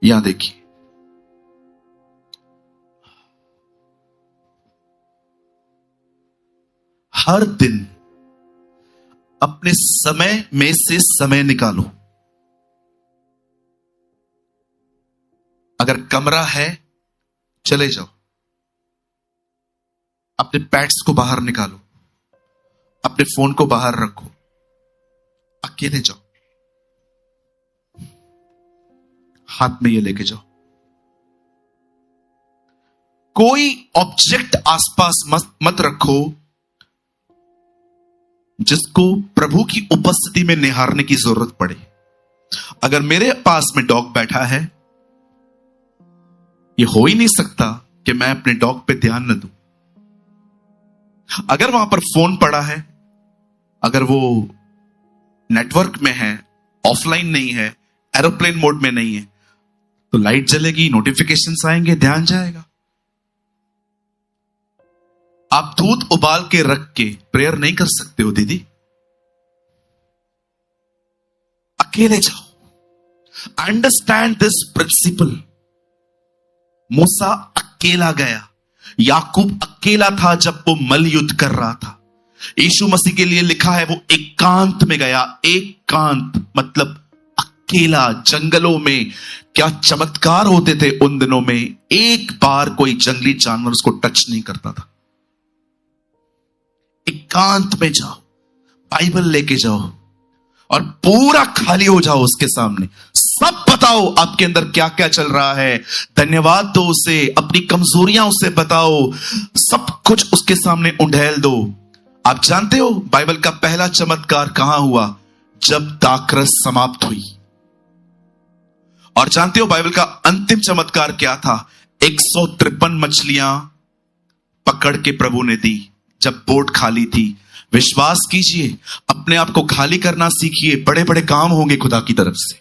यहां देखिए, हर दिन अपने समय में से समय निकालो। अगर कमरा है चले जाओ, अपने पैड्स को बाहर निकालो, अपने फोन को बाहर रखो, अकेले जाओ, हाथ में ये लेके जाओ। कोई ऑब्जेक्ट आसपास मत रखो जिसको प्रभु की उपस्थिति में निहारने की जरूरत पड़े। अगर मेरे पास में डॉग बैठा है, ये हो ही नहीं सकता कि मैं अपने डॉग पे ध्यान न दूं। अगर वहां पर फोन पड़ा है, अगर वो नेटवर्क में है, ऑफलाइन नहीं है, एरोप्लेन मोड में नहीं है, तो लाइट जलेगी, नोटिफिकेशंस आएंगे, ध्यान जाएगा। आप दूध उबाल के रख के प्रेयर नहीं कर सकते हो दीदी। अकेले जाओ। Understand this principle. मूसा अकेला गया, याकूब अकेला था जब वो मल युद्ध कर रहा था। यीशु मसीह के लिए लिखा है वो एकांत में गया। एकांत मतलब अकेला। जंगलों में क्या चमत्कार होते थे उन दिनों में, एक बार कोई जंगली जानवर उसको टच नहीं करता था। एकांत में जाओ, बाइबल लेके जाओ और पूरा खाली हो जाओ उसके सामने। सब बताओ आपके अंदर क्या क्या चल रहा है, धन्यवाद दो उसे, अपनी कमजोरियां उसे बताओ, सब कुछ उसके सामने उंडेल दो। आप जानते हो बाइबल का पहला चमत्कार कहां हुआ? जब दाखरस समाप्त हुई। और जानते हो बाइबल का अंतिम चमत्कार क्या था? 153 मछलियां पकड़ के प्रभु ने दी जब बोट खाली थी। विश्वास कीजिए, अपने आप को खाली करना सीखिए, बड़े बड़े काम होंगे खुदा की तरफ से।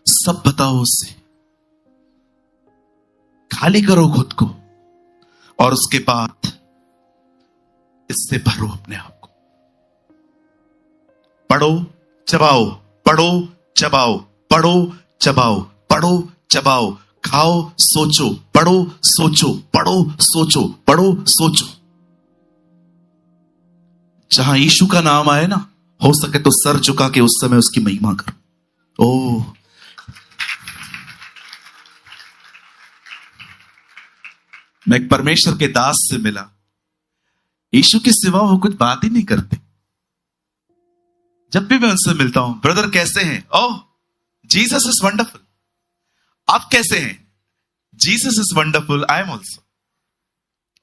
सब बताओ उससे, खाली करो खुद को और उसके बाद इससे भरो अपने आप को। पढ़ो चबाओ, पढ़ो चबाओ, पढ़ो चबाओ, पढ़ो चबाओ, खाओ सोचो, पढ़ो सोचो, पढ़ो सोचो, पढ़ो सोचो। जहां यीशु का नाम आए ना, हो सके तो सर झुका के उस समय उसकी महिमा करो। ओ मैं एक परमेश्वर के दास से मिला, यीशु के सिवा वो कुछ बात ही नहीं करते। जब भी मैं उनसे मिलता हूं, ब्रदर कैसे हैं? Oh Jesus is wonderful. आप कैसे हैं? Jesus is wonderful, I am also.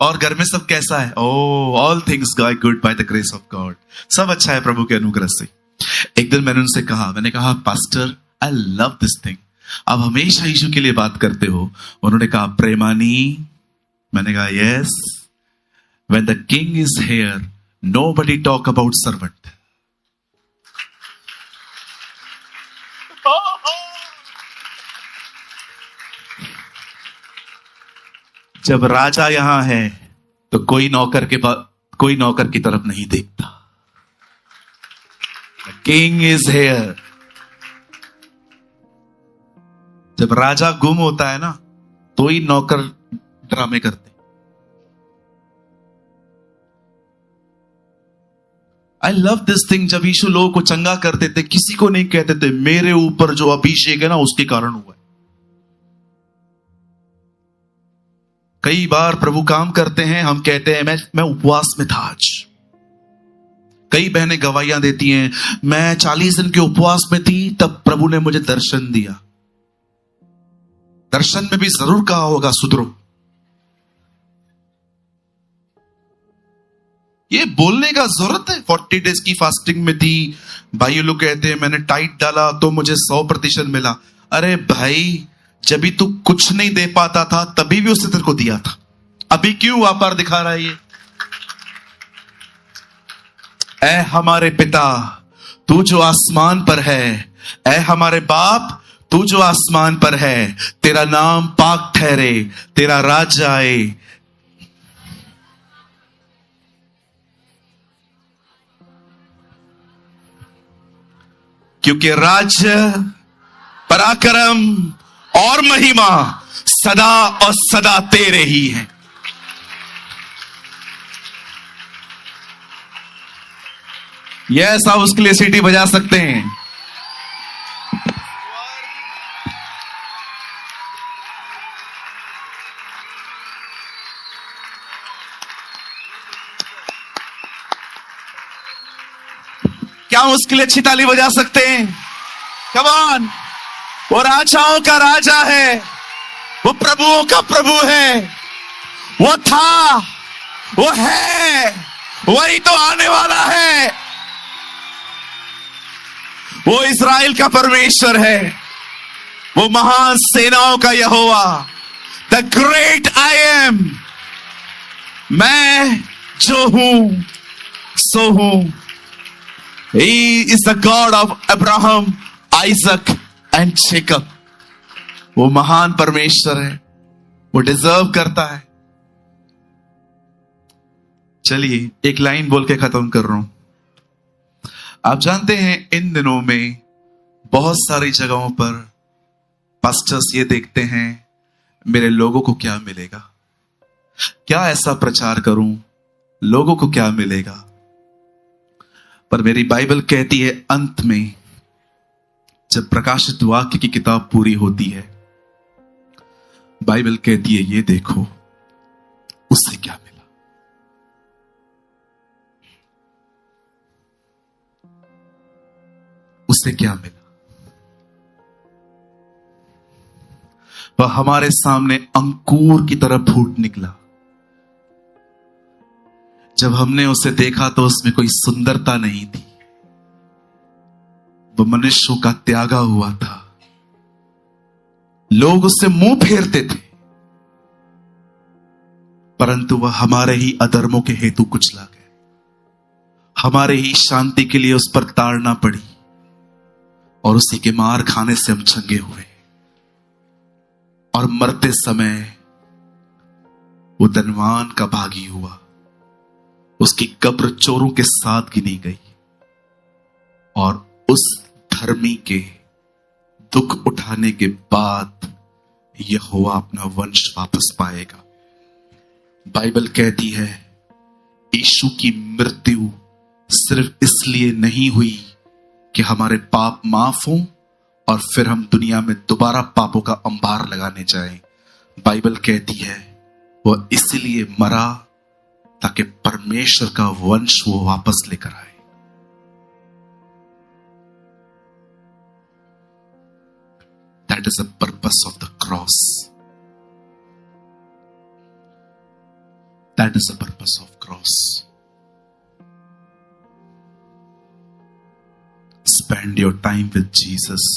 और घर में सब कैसा है? Oh all things go good by the grace of God. सब अच्छा है प्रभु के अनुग्रह से। एक दिन मैंने उनसे कहा, मैंने कहा pastor I love this thing, आप हमेशा यीशु के लिए बात करते हो। उन्होंने कहा प्रेमानी। मैंने कहा yes, when the king is here nobody talk about servant. जब राजा यहां है तो कोई नौकर की तरफ नहीं देखता। King is here. जब राजा गुम होता है ना, तो ही नौकर ड्रामे करते। I love this thing. जब यीशु लोगों को चंगा करते थे, किसी को नहीं कहते थे मेरे ऊपर जो अभिषेक है ना उसके कारण हुआ है। कई बार प्रभु काम करते हैं, हम कहते हैं मैं उपवास में था आज। कई बहनें गवाहियां देती हैं, मैं 40 दिन के उपवास में थी, तब प्रभु ने मुझे दर्शन दिया। दर्शन में भी जरूर कहा होगा सुधरो। ये बोलने का जरूरत है 40 डेज की फास्टिंग में थी। भाई लोग कहते हैं मैंने टाइट डाला तो मुझे 100% मिला। अरे भाई, जब भी तू कुछ नहीं दे पाता था तभी भी उसने तेरे को दिया था। अभी क्यों व्यापार दिखा रहा है ये? ऐ हमारे पिता तू जो आसमान पर है, ऐ हमारे बाप तू जो आसमान पर है, तेरा नाम पाक ठहरे, तेरा राज्य आए। क्योंकि राज्य, पराक्रम और महिमा सदा और सदा तेरे ही है। यस, आप उसके लिए सीटी बजा सकते हैं। क्या हम उसके लिए अच्छी ताली बजा सकते हैं? Come on. वो राजाओं का राजा है, वो प्रभुओं का प्रभु है। वो था, वो है, वही तो आने वाला है। वो इस्राएल का परमेश्वर है, वो महान सेनाओं का यहोवा, द ग्रेट आई एम, मैं जो हूं सो हूं। He is the God of Abraham, Isaac and Jacob. वो महान परमेश्वर है, वो डिजर्व करता है। चलिए एक लाइन बोल के खत्म कर रहा हूं। आप जानते हैं इन दिनों में बहुत सारी जगहों पर पास्टर्स ये देखते हैं मेरे लोगों को क्या मिलेगा, क्या ऐसा प्रचार करूं, लोगों को क्या मिलेगा। पर मेरी बाइबल कहती है अंत में जब प्रकाशित वाक्य की किताब पूरी होती है, बाइबल कहती है ये देखो उससे क्या मिला। उससे क्या मिला? वह हमारे सामने अंकुर की तरह फूट निकला। जब हमने उसे देखा तो उसमें कोई सुंदरता नहीं थी, वह मनुष्यों का त्यागा हुआ था। लोग उससे मुंह फेरते थे, परंतु वह हमारे ही अधर्मों के हेतु कुचला गया, हमारे ही शांति के लिए उस पर ताड़ना पड़ी, और उसी के मार खाने से हम चंगे हुए। और मरते समय वो धनवान का भागी हुआ, उसकी कब्र चोरों के साथ गिनी गई, और उस धर्मी के दुख उठाने के बाद यहोवा अपना वंश वापस पाएगा। बाइबल कहती है यीशु की मृत्यु सिर्फ इसलिए नहीं हुई कि हमारे पाप माफ हों और फिर हम दुनिया में दोबारा पापों का अंबार लगाने जाएं। बाइबल कहती है वह इसलिए मरा ताकि परमेश्वर का वंश वो वापस लेकर आए। That is the purpose of the cross. That is the purpose of cross. Spend your time with Jesus.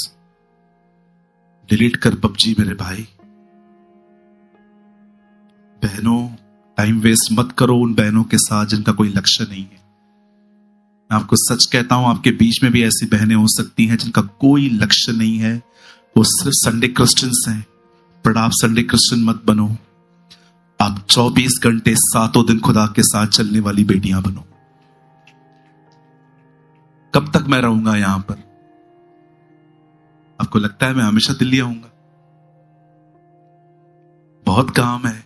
Delete कर पबजी मेरे भाई बहनों, टाइम वेस्ट मत करो उन बहनों के साथ जिनका कोई लक्ष्य नहीं है। मैं आपको सच कहता हूं, आपके बीच में भी ऐसी बहनें हो सकती हैं जिनका कोई लक्ष्य नहीं है, वो सिर्फ संडे क्रिश्चियंस हैं। पर आप संडे क्रिश्चियन मत बनो, आप 24 घंटे 7 दिन खुदा के साथ चलने वाली बेटियां बनो। कब तक मैं रहूंगा यहां पर? आपको लगता है मैं हमेशा दिल्ली आऊंगा? बहुत काम है।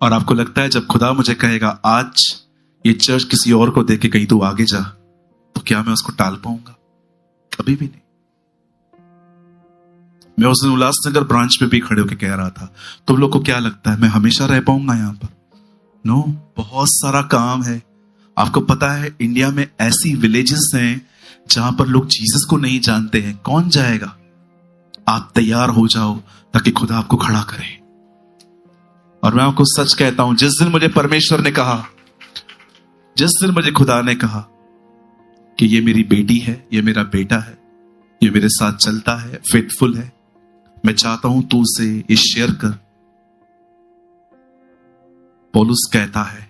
और आपको लगता है जब खुदा मुझे कहेगा आज ये चर्च किसी और को देके कहीं तू आगे जा, तो क्या मैं उसको टाल पाऊंगा? कभी भी नहीं। मैं उस दिन उल्लासनगर ब्रांच में भी खड़े होकर कह रहा था, तुम लोग को क्या लगता है मैं हमेशा रह पाऊंगा यहां पर? नो, बहुत सारा काम है। आपको पता है इंडिया में ऐसी विलेजेस हैं जहां पर लोग जीसस को नहीं जानते हैं। कौन जाएगा? आप तैयार हो जाओ ताकि खुदा आपको खड़ा करे। और मैं आपको सच कहता हूं, जिस दिन मुझे परमेश्वर ने कहा, जिस दिन मुझे खुदा ने कहा कि ये मेरी बेटी है, ये मेरा बेटा है, ये मेरे साथ चलता है, फेथफुल है, मैं चाहता हूं तू उसे ये शेयर कर। पौलुस कहता है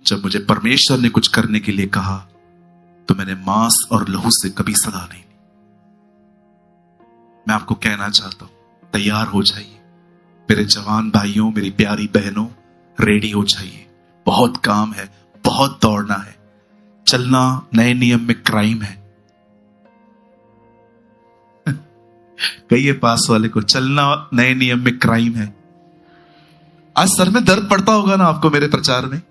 जब मुझे परमेश्वर ने कुछ करने के लिए कहा तो मैंने मांस और लहू से कभी सदा नहीं ली। मैं आपको कहना चाहता हूं, तैयार हो जाइए मेरे जवान भाइयों, मेरी प्यारी बहनों, रेडी हो जाइए। बहुत काम है, बहुत दौड़ना है। चलना नए नियम में क्राइम है। कहिए पास वाले को, चलना नए नियम में क्राइम है। आज सर में दर्द पड़ता होगा ना आपको मेरे प्रचार में,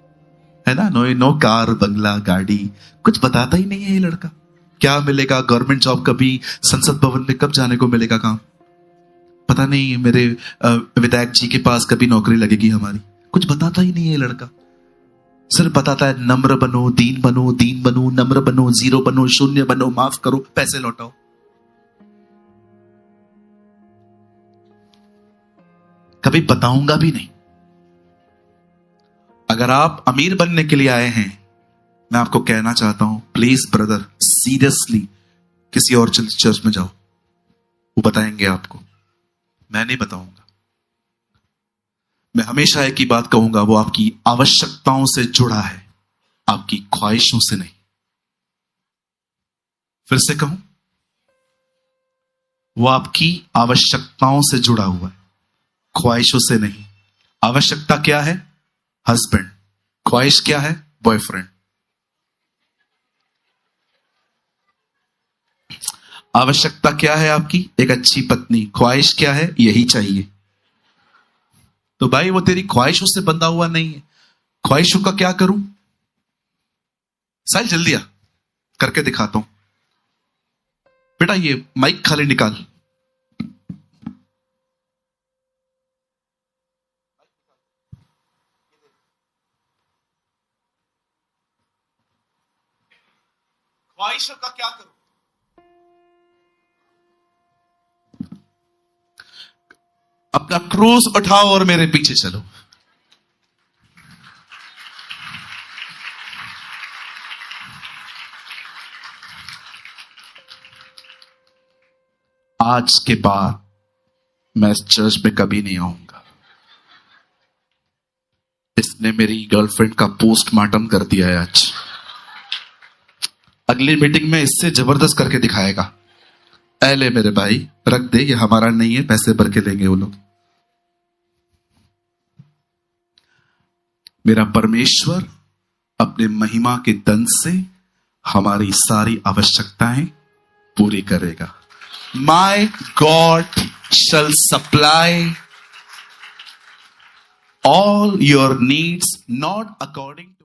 है ना? नो कार, बंगला, गाड़ी, कुछ बताता ही नहीं है ये लड़का। क्या मिलेगा? गवर्नमेंट जॉब कभी संसद भवन में कब जाने को मिलेगा काम? पता नहीं मेरे विधायक जी के पास कभी नौकरी लगेगी हमारी। कुछ बताता ही नहीं है ये लड़का। सिर्फ बताता है नम्र बनो, दीन बनो, दीन बनो, नम्र बनो, जीरो बनो, शून्य बनो, माफ करो, पैसे लौटाओ। कभी बताऊंगा भी नहीं। अगर आप अमीर बनने के लिए आए हैं, मैं आपको कहना चाहता हूं, प्लीज ब्रदर, सीरियसली किसी और चर्च में जाओ। वो बताएंगे आपको, मैं नहीं बताऊंगा। मैं हमेशा एक ही बात कहूंगा, वो आपकी आवश्यकताओं से जुड़ा है, आपकी ख्वाहिशों से नहीं। फिर से कहूं, वो आपकी आवश्यकताओं से जुड़ा हुआ है, ख्वाहिशों से नहीं। आवश्यकता क्या है? हस्बैंड। ख्वाहिश क्या है? बॉयफ्रेंड। आवश्यकता क्या है आपकी? एक अच्छी पत्नी। ख्वाहिश क्या है? यही चाहिए। तो भाई वो तेरी ख्वाहिशों से बंधा हुआ नहीं है। ख्वाहिशों का क्या करूं? साहिल जल्दी आ, करके दिखाता हूं। बेटा ये माइक खाली निकाल। ख्वाहिशों का क्या करूं? अपना क्रूज उठाओ और मेरे पीछे चलो। आज के बाद मैं इस चर्च में कभी नहीं आऊंगा। इसने मेरी गर्लफ्रेंड का पोस्टमार्टम कर दिया है आज। अगली मीटिंग में इससे जबरदस्त करके दिखाएगा। ले मेरे भाई, रख दे, ये हमारा नहीं है, पैसे भर के लेंगे वो लोग। मेरा परमेश्वर अपने महिमा के धन से हमारी सारी आवश्यकताएं पूरी करेगा। My God shall supply all your needs, not according to